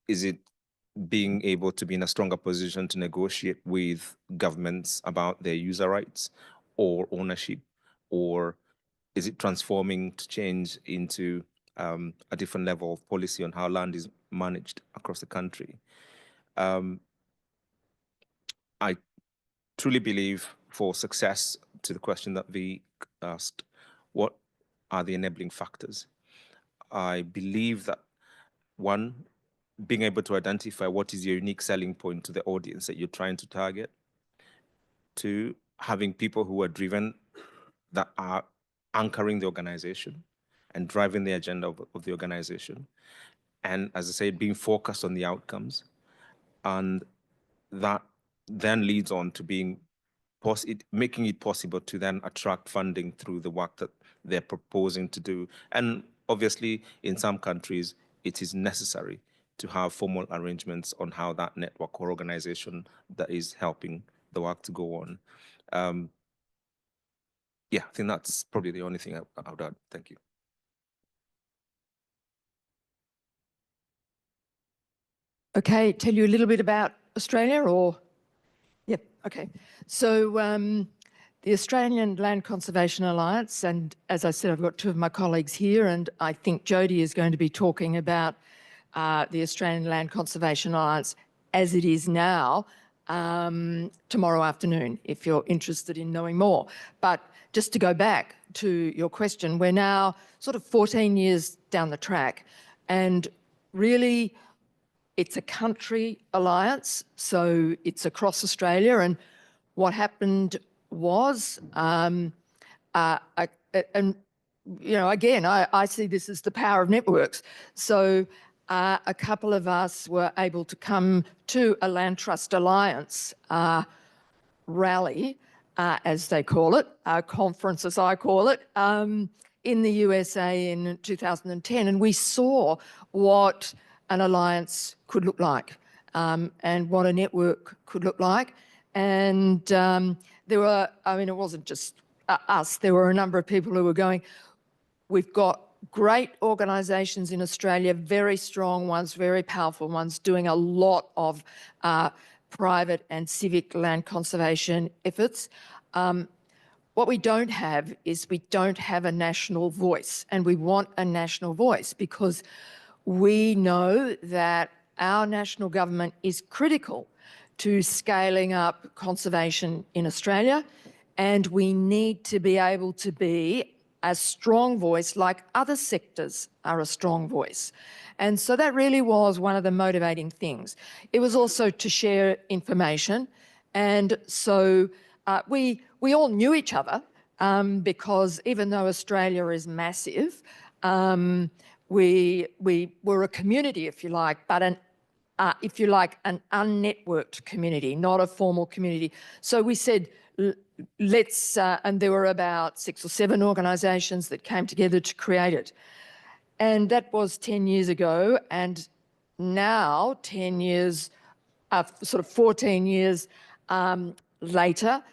Is it being able to be in a stronger position to negotiate with governments about their user rights or ownership, or is it transforming to change into a different level of policy on how land is managed across the country? I truly believe for success, to the question that V asked, what are the enabling factors? I believe that one, being able to identify what is your unique selling point to the audience that you're trying to target. Two, having people who are driven, that are anchoring the organization and driving the agenda of the organization. And as I say, being focused on the outcomes. And that then leads on to making it possible to then attract funding through the work that they're proposing to do. And obviously, in some countries, it is necessary to have formal arrangements on how that network or organization that is helping the work to go on. Yeah, I think that's probably the only thing I would add. Thank you. Okay, tell you a little bit about Australia or? Yep, okay. So the Australian Land Conservation Alliance, and as I said, I've got two of my colleagues here, and I think Jodie is going to be talking about the Australian Land Conservation Alliance as it is now tomorrow afternoon, if you're interested in knowing more. But just to go back to your question, we're now sort of 14 years down the track, and really it's a country alliance, so it's across Australia. And what happened was, and again, I see this as the power of networks. So a couple of us were able to come to a Land Trust Alliance rally, as they call it, conference as I call it, in the USA in 2010. And we saw what an alliance could look like and what a network could look like. And there were, I mean, it wasn't just us, there were a number of people who were going, we've got great organisations in Australia, very strong ones, very powerful ones, doing a lot of private and civic land conservation efforts. What we don't have is we don't have a national voice, and we want a national voice because we know that our national government is critical to scaling up conservation in Australia, and we need to be able to be a strong voice like other sectors are a strong voice. And so that really was one of the motivating things. It was also to share information. And so we all knew each other because even though Australia is massive, we were a community, if you like, but an unnetworked community, not a formal community. So we said, let's, and there were about 6 or 7 organisations that came together to create it. And that was 10 years ago. And now, 10 years, sort of 14 years later,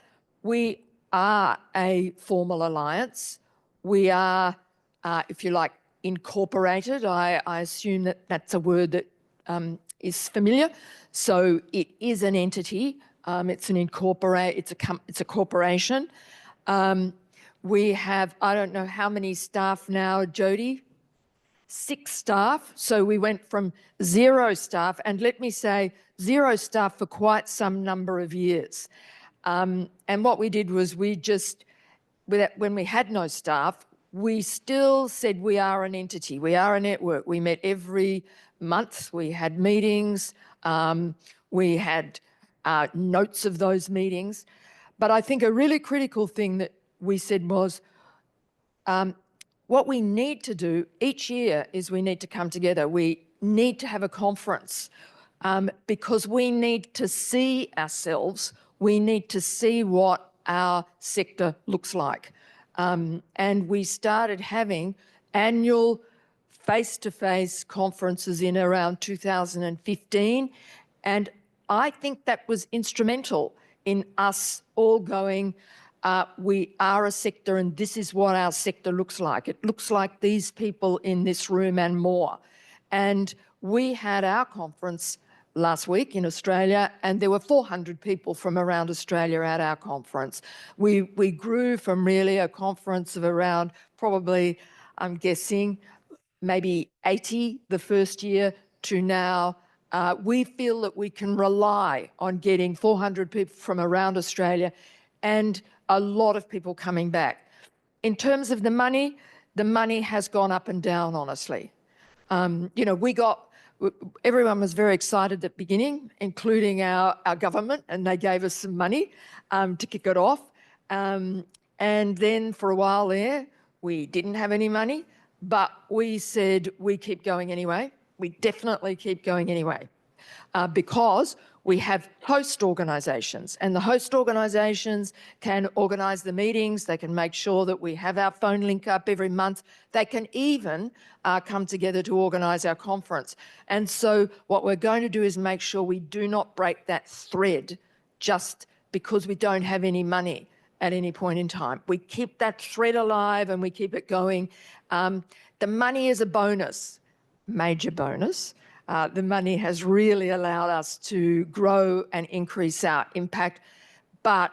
we are a formal alliance. We are, if you like, incorporated. I assume that that's a word that is familiar. So it is an entity. It's a corporation. We have, I don't know how many staff now, Jody? 6 staff. So we went from 0 staff, and let me say 0 staff for quite some number of years. And what we did was we just, when we had no staff, we still said we are an entity, we are a network. We met every month, we had meetings, we had notes of those meetings. But I think a really critical thing that we said was, what we need to do each year is we need to come together. We need to have a conference because we need to see ourselves. We need to see what our sector looks like. And we started having annual face-to-face conferences in around 2015. And I think that was instrumental in us all going, we are a sector and this is what our sector looks like. It looks like these people in this room and more. And we had our conference last week in Australia, and there were 400 people from around Australia at our conference. We grew from really a conference of around probably, I'm guessing, maybe 80 the first year to now. We feel that we can rely on getting 400 people from around Australia and a lot of people coming back. In terms of the money has gone up and down, honestly. You know, everyone was very excited at the beginning, including our government, and they gave us some money to kick it off. And then for a while there, we didn't have any money, but we said we keep going anyway. We definitely keep going anyway, because we have host organisations, and the host organisations can organise the meetings. They can make sure that we have our phone link up every month. They can even come together to organise our conference. And so what we're going to do is make sure we do not break that thread just because we don't have any money at any point in time. We keep that thread alive and we keep it going. The money is a bonus, major bonus. The money has really allowed us to grow and increase our impact, but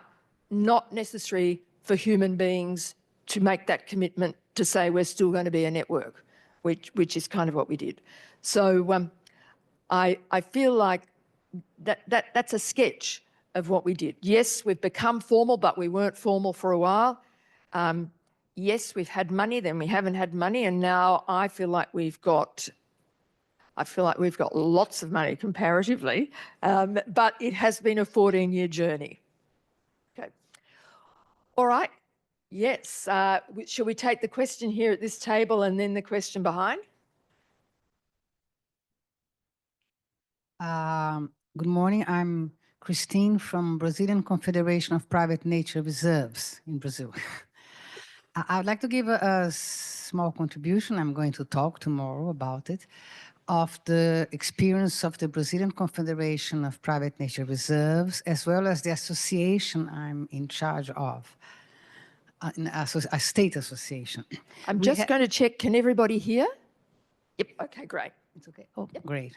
not necessary for human beings to make that commitment to say we're still going to be a network, which is kind of what we did. So I feel like that's a sketch of what we did. Yes, we've become formal, but we weren't formal for a while. Yes, we've had money, then we haven't had money, and now I feel like we've got lots of money comparatively, but it has been a 14-year journey. Okay. All right. Yes. Shall we take the question here at this table and then the question behind? Good morning. I'm Christine from Brazilian Confederation of Private Nature Reserves in Brazil. I would like to give a small contribution. I'm going to talk tomorrow about it, of the experience of the Brazilian Confederation of Private Nature Reserves, as well as the association I'm in charge of. a state association. I'm We just ha- going to check, can everybody hear? Yep, okay, great. It's okay. Oh, great.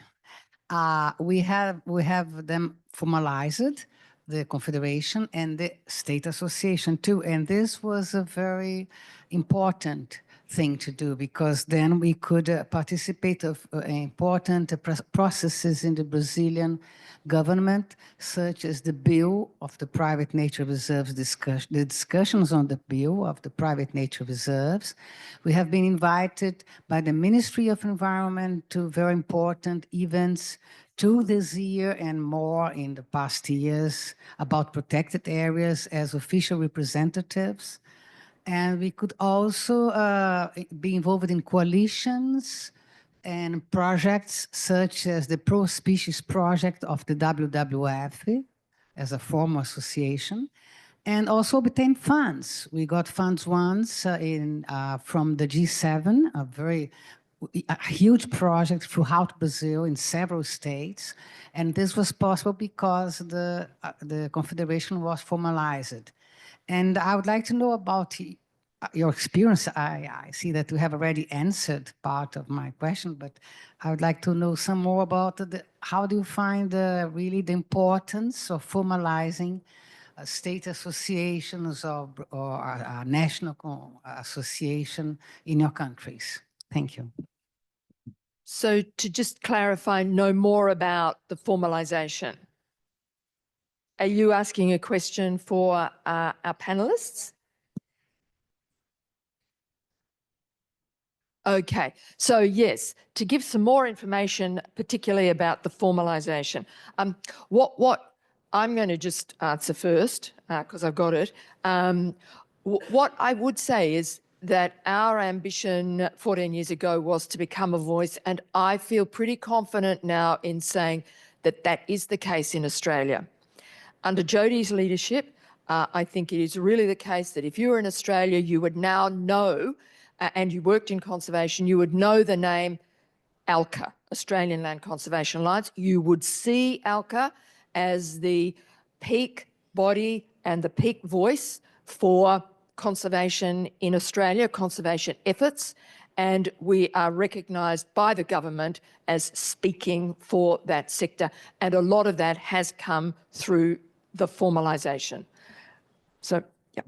We have them formalized, the confederation and the state association too. And this was a very important thing to do, because then we could participate of important processes in the Brazilian government, such as the bill of the private nature reserves discussion, the discussions on the bill of the private nature reserves. We have been invited by the Ministry of Environment to very important events too this year and more in the past years about protected areas as official representatives. And we could also be involved in coalitions and projects such as the pro-species project of the WWF as a formal association, and also obtain funds. We got funds once from the G7, a huge project throughout Brazil in several states. And this was possible because the Confederation was formalized. And I would like to know about your experience. I see that you have already answered part of my question, but I would like to know some more about how do you find really the importance of formalizing state associations or a national association in your countries? Thank you. So to just clarify, know more about the formalization. Are you asking a question for our panelists? Okay, so yes, to give some more information, particularly about the formalization. What I'm going to just answer first, because I've got it. What I would say is that our ambition 14 years ago was to become a voice, and I feel pretty confident now in saying that that is the case in Australia. Under Jodie's leadership, I think it is really the case that if you were in Australia, you would now know, and you worked in conservation, you would know the name ALCA, Australian Land Conservation Alliance. You would see ALCA as the peak body and the peak voice for conservation in Australia, conservation efforts, and we are recognised by the government as speaking for that sector. And a lot of that has come through the formalisation. So, yeah.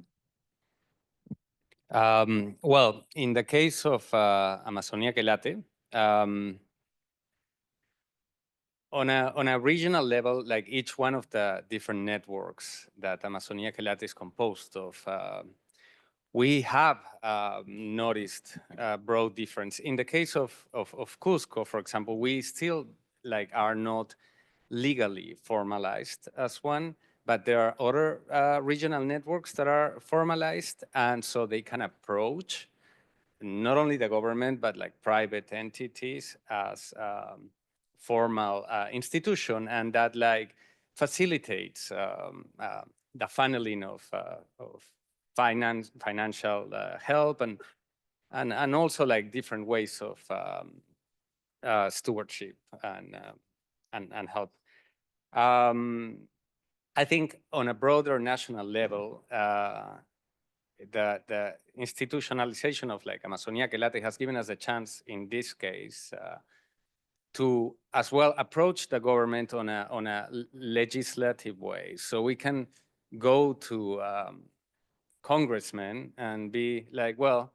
Well, in the case of Amazonia Quelate, on a regional level, like each one of the different networks that Amazonia Quelate is composed of, we have noticed a broad difference. In the case of Cusco, for example, we still are not legally formalized as one, but there are other regional networks that are formalized, and so they can approach not only the government, but private entities as formal institution, and that facilitates the funneling of financial help and also different ways of stewardship and help. I think on a broader national level, the institutionalization of Amazonia Quelate has given us a chance in this case to as well approach the government on a legislative way. So we can go to congressmen and be like, well,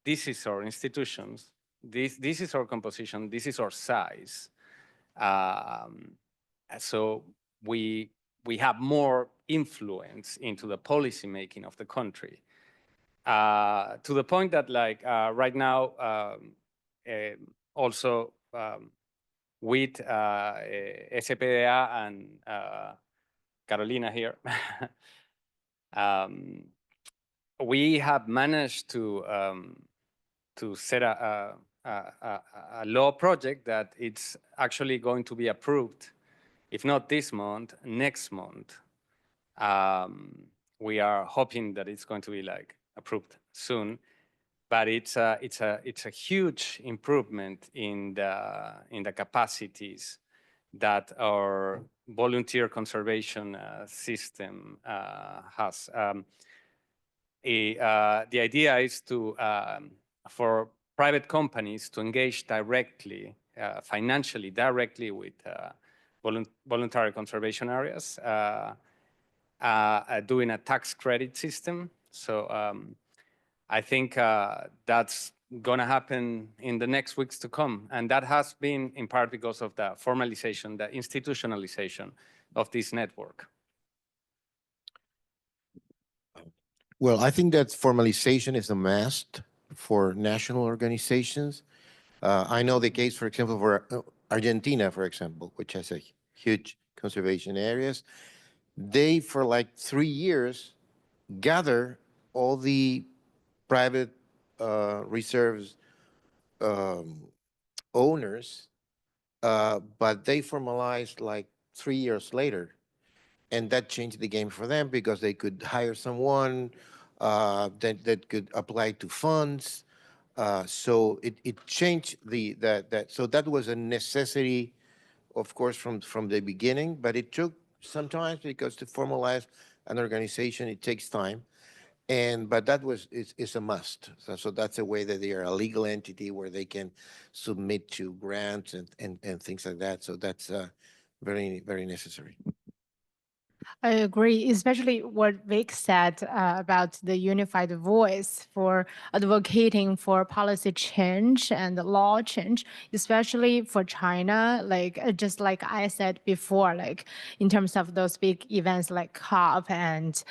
this is our institutions, this is our composition, this is our size. So we have more influence into the policy making of the country. To the point that right now, also with SPDA and Carolina here, we have managed to set a law project that it's actually going to be approved, if not this month, next month. We are hoping that it's going to be approved soon, but it's a huge improvement in the capacities that our volunteer conservation system has. The idea is to for private companies to engage directly, financially directly with voluntary conservation areas, doing a tax credit system. So I think that's going to happen in the next weeks to come. And that has been in part because of the formalization, the institutionalization of this network. Well, I think that formalization is a must for national organizations. I know the case, for example, for Argentina, for example, which has a huge conservation areas. They, for like 3 years, gather all the private reserves owners, but they formalized like 3 years later. And that changed the game for them because they could hire someone that could apply to funds. So it changed so that was a necessity, of course, from the beginning, but it took some time because to formalize an organization, it takes time. But that is a must. So that's a way that they are a legal entity where they can submit to grants and things like that. So that's very, very necessary. I agree, especially what Vic said about the unified voice for advocating for policy change and law change, especially for China, like just like I said before, like in terms of those big events like COP and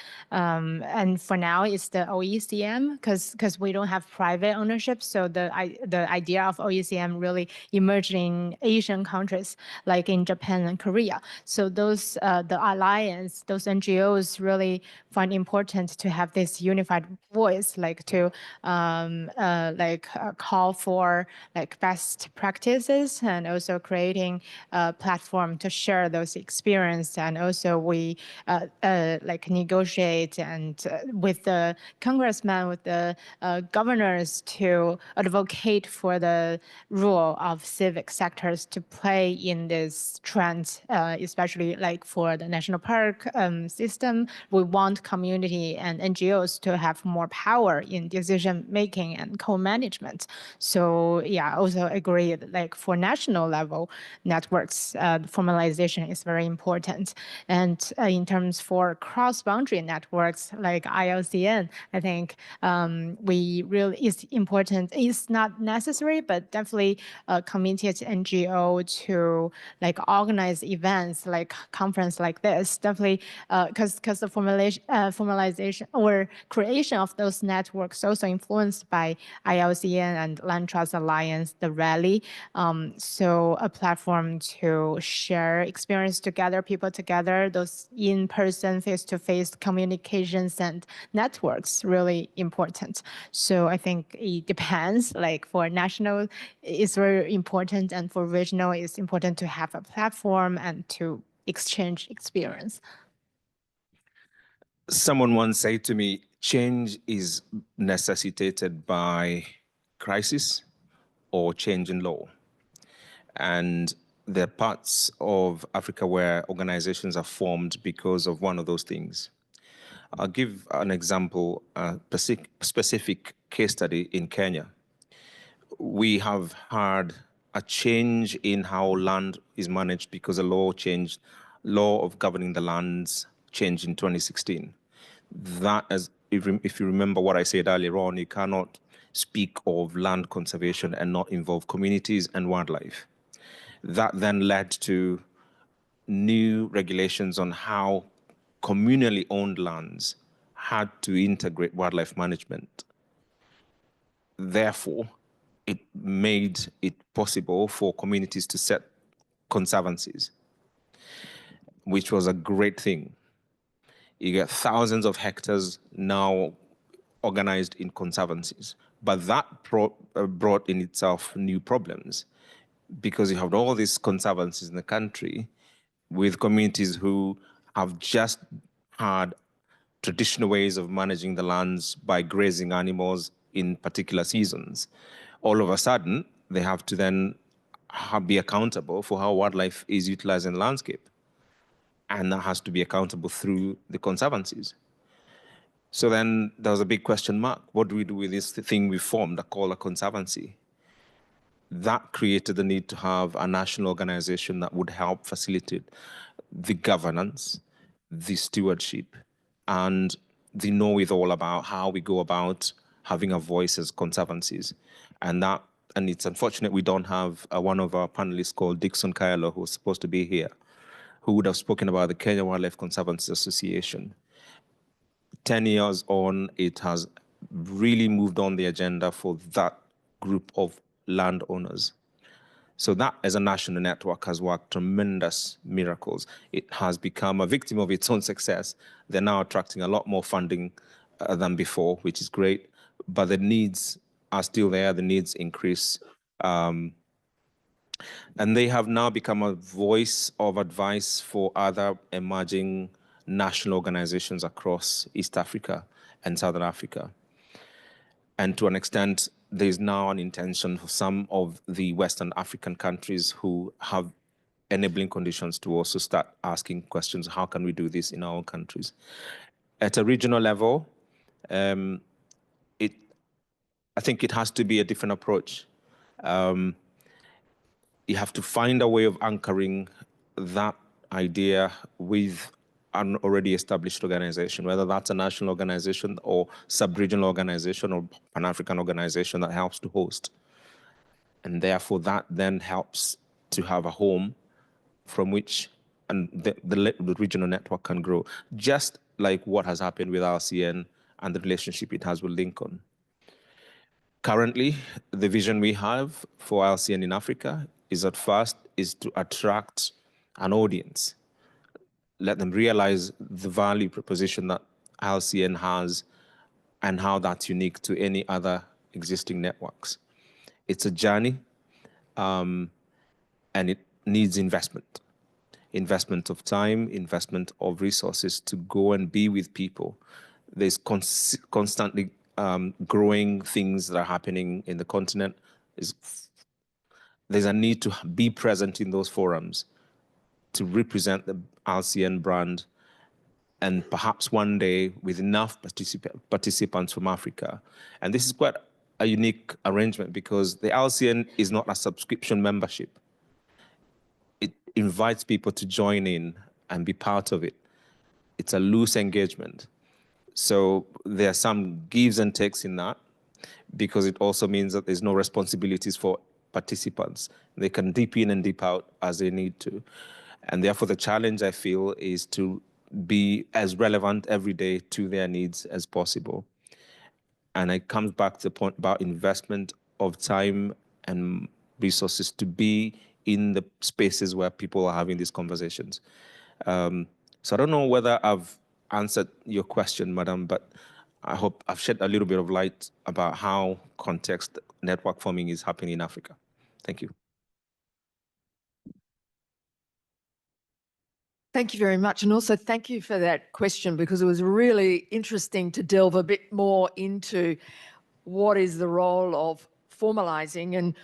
for now it's the OECM because we don't have private ownership. So the idea of OECM really emerged in Asian countries like in Japan and Korea. So those the alliance, those NGOs really find important to have this unified voice, like to call for like best practices and also creating a platform to share those experience. And also we like negotiate and with the congressmen, with the governors to advocate for the role of civic sectors to play in this trend, especially like for the national park system. We want community and NGOs to have more power in decision making and co-management. So yeah, I also agree that like for national level networks, formalization is very important. And in terms for cross-boundary networks like ILCN, I think we really is important. It's not necessary, but definitely committed NGO to like organize events like conference like this. Definitely because the formalization or creation of those networks also influenced by ILCN and Land Trust Alliance, the rally. So a platform to share experience together, people together, those in-person, face-to-face communications and networks really important. So I think it depends, like for national, it's very important, and for regional, it's important to have a platform and to exchange experience. Someone once said to me, change is necessitated by crisis or change in law. And there are parts of Africa where organizations are formed because of one of those things. I'll give an example, a specific case study in Kenya. We have had a change in how land is managed because a law changed, law of governing the lands changed in 2016. That, as if you remember what I said earlier on, you cannot speak of land conservation and not involve communities and wildlife. That then led to new regulations on how communally owned lands had to integrate wildlife management. Therefore, it made it possible for communities to set conservancies, which was a great thing. You get thousands of hectares now organized in conservancies, but that brought in itself new problems because you have all these conservancies in the country with communities who have just had traditional ways of managing the lands by grazing animals in particular seasons. All of a sudden, they have to then be accountable for how wildlife is utilized in the landscape. And that has to be accountable through the conservancies. So then there was a big question mark. What do we do with this thing we formed, called a conservancy? That created the need to have a national organization that would help facilitate the governance, the stewardship, and the know-it-all about how we go about having a voice as conservancies. And it's unfortunate we don't have one of our panelists called Dixon Kailo, who was supposed to be here, who would have spoken about the Kenya Wildlife Conservancy Association. 10 years on, it has really moved on the agenda for that group of landowners. So that as a national network has worked tremendous miracles. It has become a victim of its own success. They're now attracting a lot more funding than before, which is great, but the needs are still there, the needs increase. And they have now become a voice of advice for other emerging national organizations across East Africa and Southern Africa. And to an extent, there's now an intention for some of the Western African countries who have enabling conditions to also start asking questions, how can we do this in our own countries? At a regional level, I think it has to be a different approach. You have to find a way of anchoring that idea with an already established organization, whether that's a national organization or sub-regional organization or Pan-African organization that helps to host. And therefore that then helps to have a home from which the regional network can grow, just like what has happened with RCN and the relationship it has with Lincoln. Currently, the vision we have for RCN in Africa is at first is to attract an audience, let them realize the value proposition that RCN has and how that's unique to any other existing networks. It's a journey, and it needs investment of time, investment of resources to go and be with people. There's constantly growing things that are happening in the continent. There's a need to be present in those forums to represent the RCN brand, and perhaps one day with enough participants from Africa. And this is quite a unique arrangement because the RCN is not a subscription membership. It invites people to join in and be part of it. It's a loose engagement. So there are some gives and takes in that, because it also means that there's no responsibilities for participants. They can dip in and dip out as they need to. And therefore the challenge, I feel, is to be as relevant every day to their needs as possible. And it comes back to the point about investment of time and resources to be in the spaces where people are having these conversations. So I don't know whether I've answered your question, madam, but I hope I've shed a little bit of light about how context network forming is happening in Africa. Thank you. Thank you very much. And also thank you for that question, because it was really interesting to delve a bit more into what is the role of formalizing. And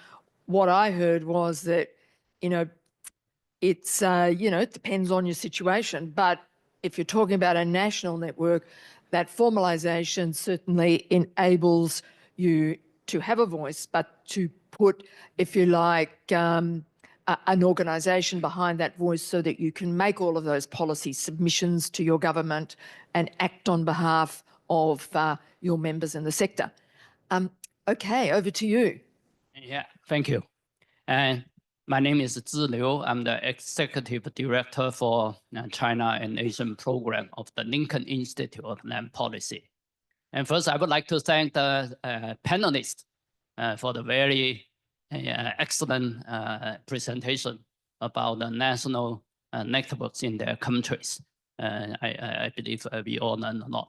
what I heard was that, it's, it depends on your situation. But if you're talking about a national network, that formalization certainly enables you to have a voice, but to put, if you like, an organisation behind that voice so that you can make all of those policy submissions to your government and act on behalf of your members in the sector. Okay, over to you. Yeah, thank you. And my name is Zhi Liu. I'm the Executive Director for China and Asian Program of the Lincoln Institute of Land Policy. And first, I would like to thank the panelists for the very excellent presentation about the national networks in their countries. I believe we all learned a lot.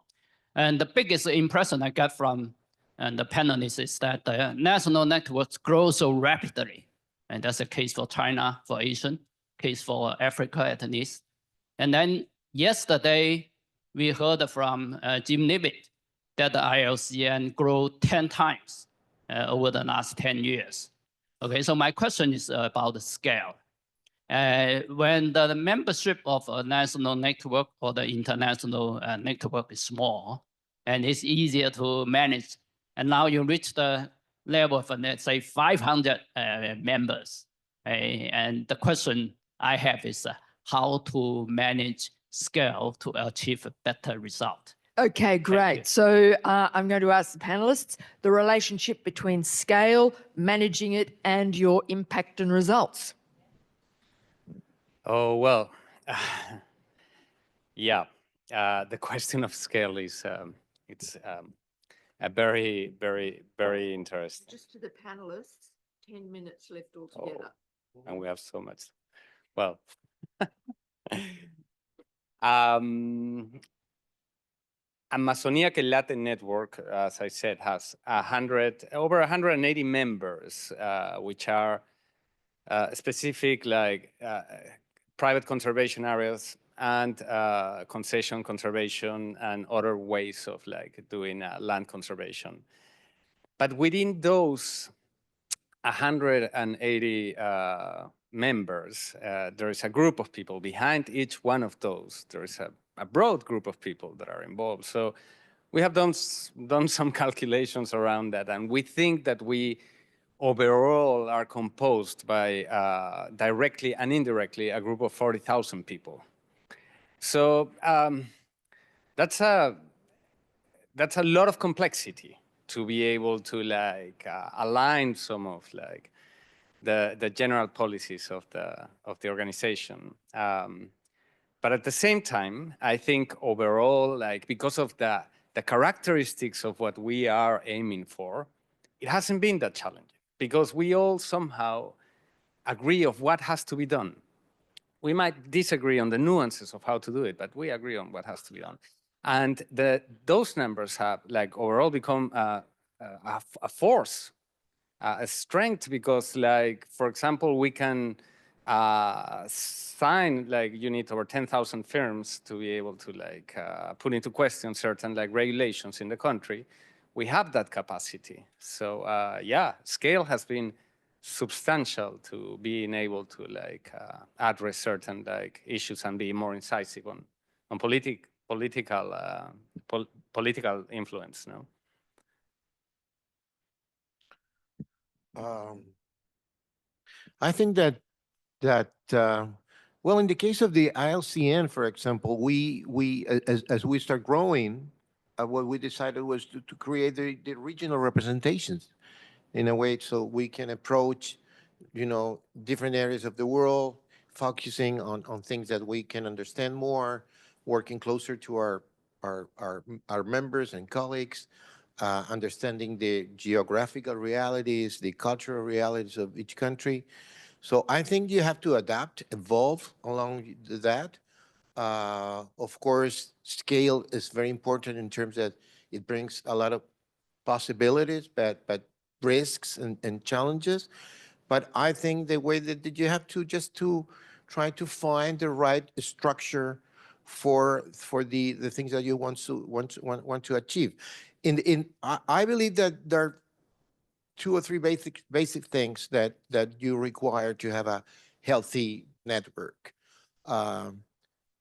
And the biggest impression I got from the panelists is that the national networks grow so rapidly. And that's the case for China, for Asian, case for Africa at least. And then yesterday, we heard from Jim Levitt that the ILCN grew 10 times over the last 10 years. Okay, so my question is about the scale. When the membership of a national network or the international network is small, and it's easier to manage. And now you reach the level of, let's say, 500 members. And the question I have is how to manage scale to achieve a better result. Okay, you. great. So I'm going to ask the panelists the relationship between scale, managing it, and your impact and results. Oh, well, yeah, the question of scale is, it's a very, very, very interesting. Just to the panelists, 10 minutes left altogether. And we have so much. Well, Amazonia que Latin Network, as I said, has over 180 members, which are specific like private conservation areas and concession conservation and other ways of like doing land conservation. But within those 180 members, there is a group of people behind each one of those. There is a broad group of people that are involved. So we have done some calculations around that, and we think that we overall are composed by directly and indirectly a group of 40,000 people. So that's a lot of complexity to be able to like align some of like the general policies of the organization. But at the same time, I think overall, like because of the characteristics of what we are aiming for, it hasn't been that challenging because we all somehow agree of what has to be done. We might disagree on the nuances of how to do it, but we agree on what has to be done. And those numbers have like overall become a force, a strength, because like, for example, we can sign, like you need over 10,000 firms to be able to like put into question certain like regulations in the country. We have that capacity. So yeah, scale has been substantial to being able to like address certain like issues and be more incisive on political influence. No. I think that well, in the case of the ILCN, for example, as we start growing, what we decided was to create the regional representations in a way so we can approach, different areas of the world, focusing on things that we can understand more, working closer to our members and colleagues, understanding the geographical realities, the cultural realities of each country. So I think you have to adapt, evolve along that. Of course, scale is very important in terms that it brings a lot of possibilities, but risks and challenges. But I think the way that you have to just to try to find the right structure for the things that you want to achieve. I believe that there are 2 or 3 basic things that you require to have a healthy network.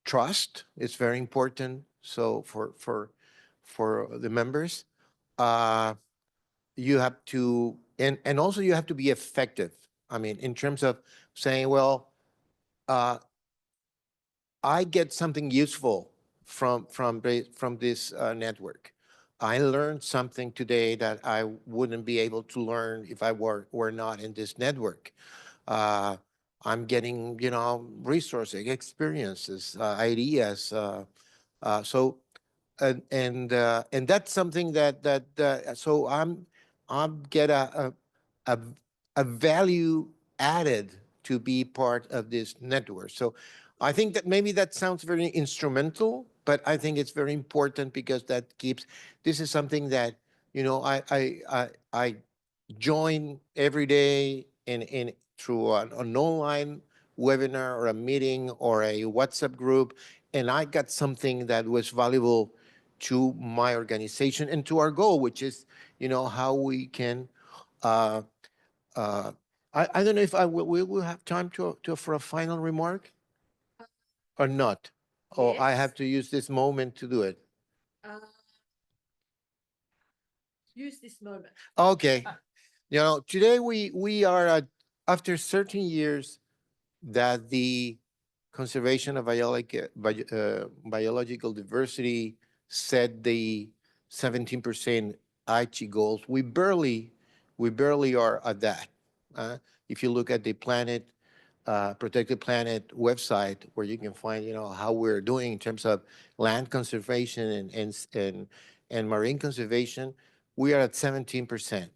Trust is very important. So for the members, you have to, and also you have to be effective. I mean, in terms of saying, well, I get something useful from this network. I learned something today that I wouldn't be able to learn if I were not in this network. I'm getting, resources, experiences, ideas. So that's something that so I'm get a value added to be part of this network. So I think that maybe that sounds very instrumental, but I think it's very important because this is something that, I join every day through an online webinar or a meeting or a WhatsApp group, and I got something that was valuable to my organization and to our goal, which is, how we can, I don't know if we will have time for a final remark or not. Or I have to use this moment to do it. Use this moment. Okay. You know, today we are at, after 13 years that the conservation of biological diversity set the 17% Aichi goals. We barely are at that. If you look at the planet, Protected Planet website, where you can find, you know, how we're doing in terms of land conservation and marine conservation, we are at 17%.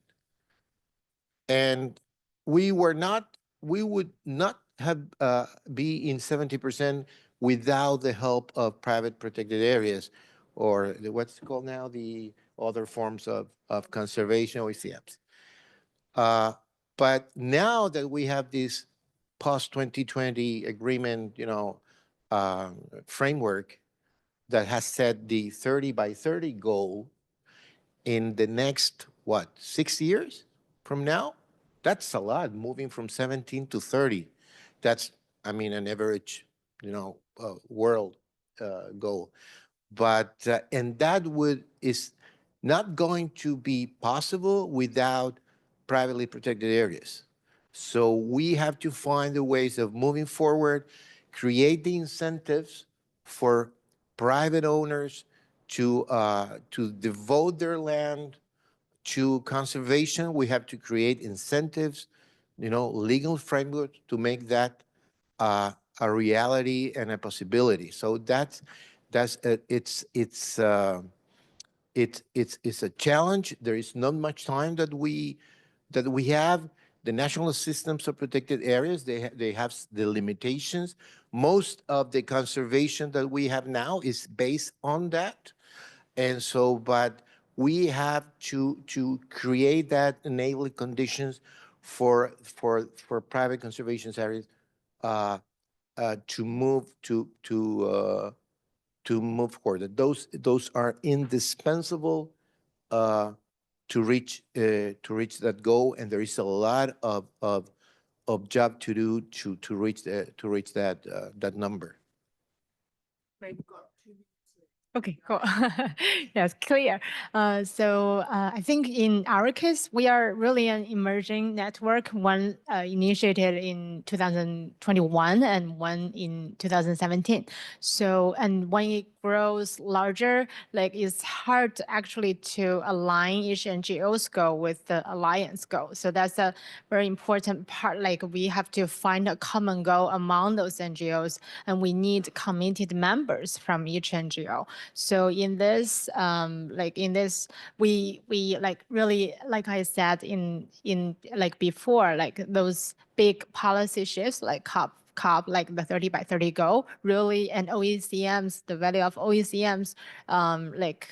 And we would not have be in 70% without the help of private protected areas, or what's it called now, the other forms of conservation, OECMs. But now that we have this post-2020 agreement, you know, framework that has set the 30 by 30 goal in the next, what, 6 years from now? That's a lot, moving from 17 to 30. That's, I mean, an average, you know, world goal. But, and that is not going to be possible without privately protected areas. So we have to find the ways of moving forward, create the incentives for private owners to devote their land to conservation. We have to create incentives, you know, legal framework to make that a reality and a possibility. So it's a challenge. There is not much time that we have. The national systems of protected areas, they have the limitations. Most of the conservation that we have now is based on that. And so, but we have to create that enabling conditions for private conservation areas to move forward. Those are indispensable to reach that goal, and there is a lot of job to do to reach that number. Okay, cool. Yes, clear. I think in our case, we are really an emerging network, one initiated in 2021 and one in 2017. So, and when it grows larger, like it's hard actually to align each NGO's goal with the alliance goal. So that's a very important part. Like we have to find a common goal among those NGOs, and we need committed members from each NGO. So in this, we like really, like I said in like before, like those big policy shifts, like COP, like the 30 by 30 goal, really, and OECMs, the value of OECMs, like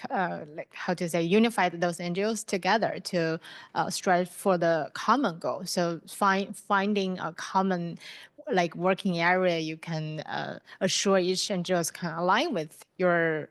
how to say, unified those NGOs together to strive for the common goal. So finding a common like working area, you can assure each NGOs can align with your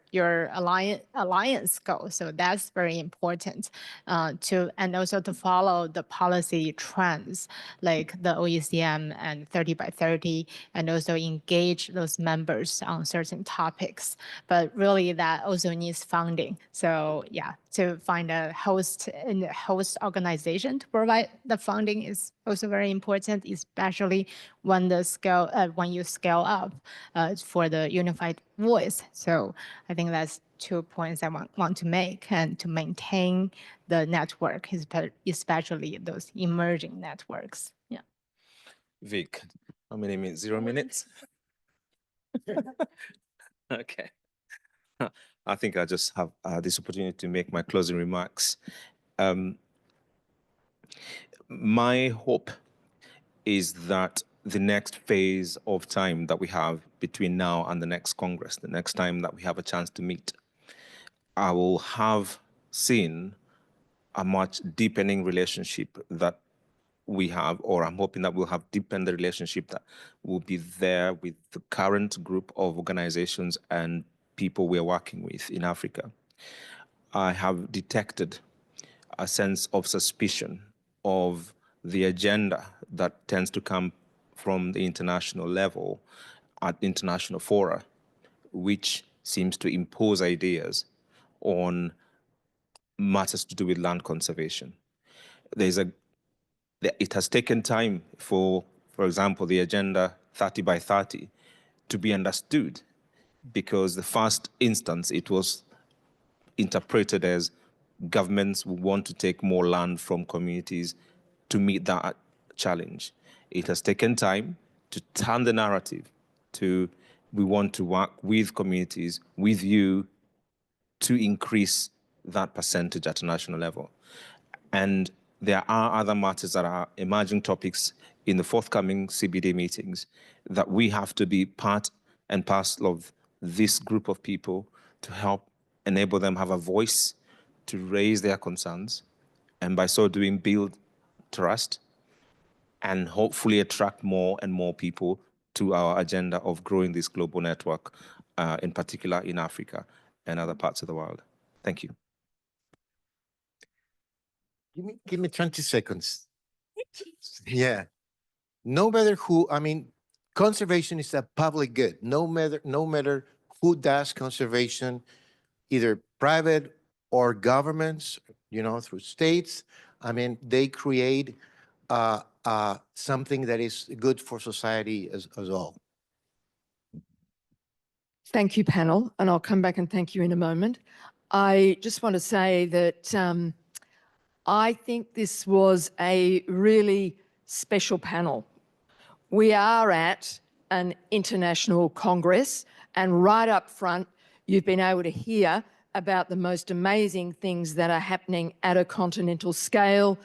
alliance goal. So that's very important and also to follow the policy trends like the OECM and 30 by 30, and also engage those members on certain topics. But really that also needs funding. So yeah, to find a host organization to provide the funding is also very important, especially when when you scale up for the unified voice. So I think that's 2 points I want to make, and to maintain the network, especially those emerging networks. Yeah. Vic, how many minutes? 0 minutes? Okay. I think I just have this opportunity to make my closing remarks. My hope is that the next phase of time that we have between now and the next Congress, the next time that we have a chance to meet, I will have seen a much deepening relationship that we have, or I'm hoping that we'll have deepened the relationship that will be there with the current group of organizations and people we're working with in Africa. I have detected a sense of suspicion of the agenda that tends to come from the international level at international fora, which seems to impose ideas on matters to do with land conservation. It has taken time for example, the Agenda 30 by 30 to be understood, because the first instance, it was interpreted as governments want to take more land from communities to meet that challenge. It has taken time to turn the narrative to we want to work with communities, with you, to increase that percentage at a national level. And there are other matters that are emerging topics in the forthcoming CBD meetings that we have to be part and parcel of this group of people to help enable them have a voice to raise their concerns, and by so doing build trust and hopefully attract more and more people to our agenda of growing this global network, in particular in Africa and other parts of the world. Thank you. Give me 20 seconds. Yeah. No matter who, I mean, conservation is a public good. No matter who does conservation, either private or governments, you know, through states. I mean, they create something that is good for society as all. Thank you, panel, and I'll come back and thank you in a moment. I just want to say that I think this was a really special panel. We are at an international congress, and right up front, you've been able to hear about the most amazing things that are happening at a continental scale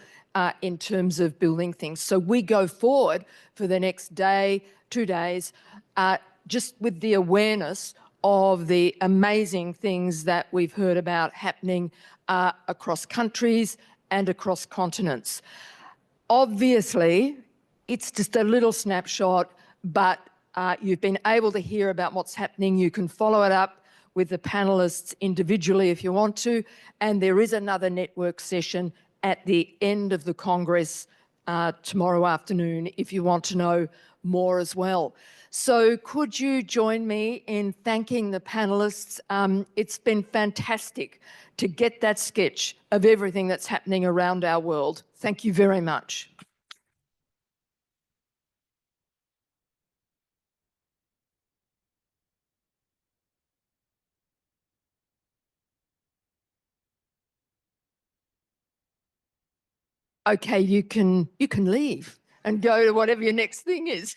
in terms of building things. So we go forward for the next day, 2 days, just with the awareness of the amazing things that we've heard about happening across countries and across continents. Obviously, it's just a little snapshot, but you've been able to hear about what's happening. You can follow it up with the panelists individually if you want to, and there is another network session at the end of the Congress tomorrow afternoon if you want to know more as well. So could you join me in thanking the panelists? It's been fantastic to get that sketch of everything that's happening around our world. Thank you very much. Okay, you can leave and go to whatever your next thing is.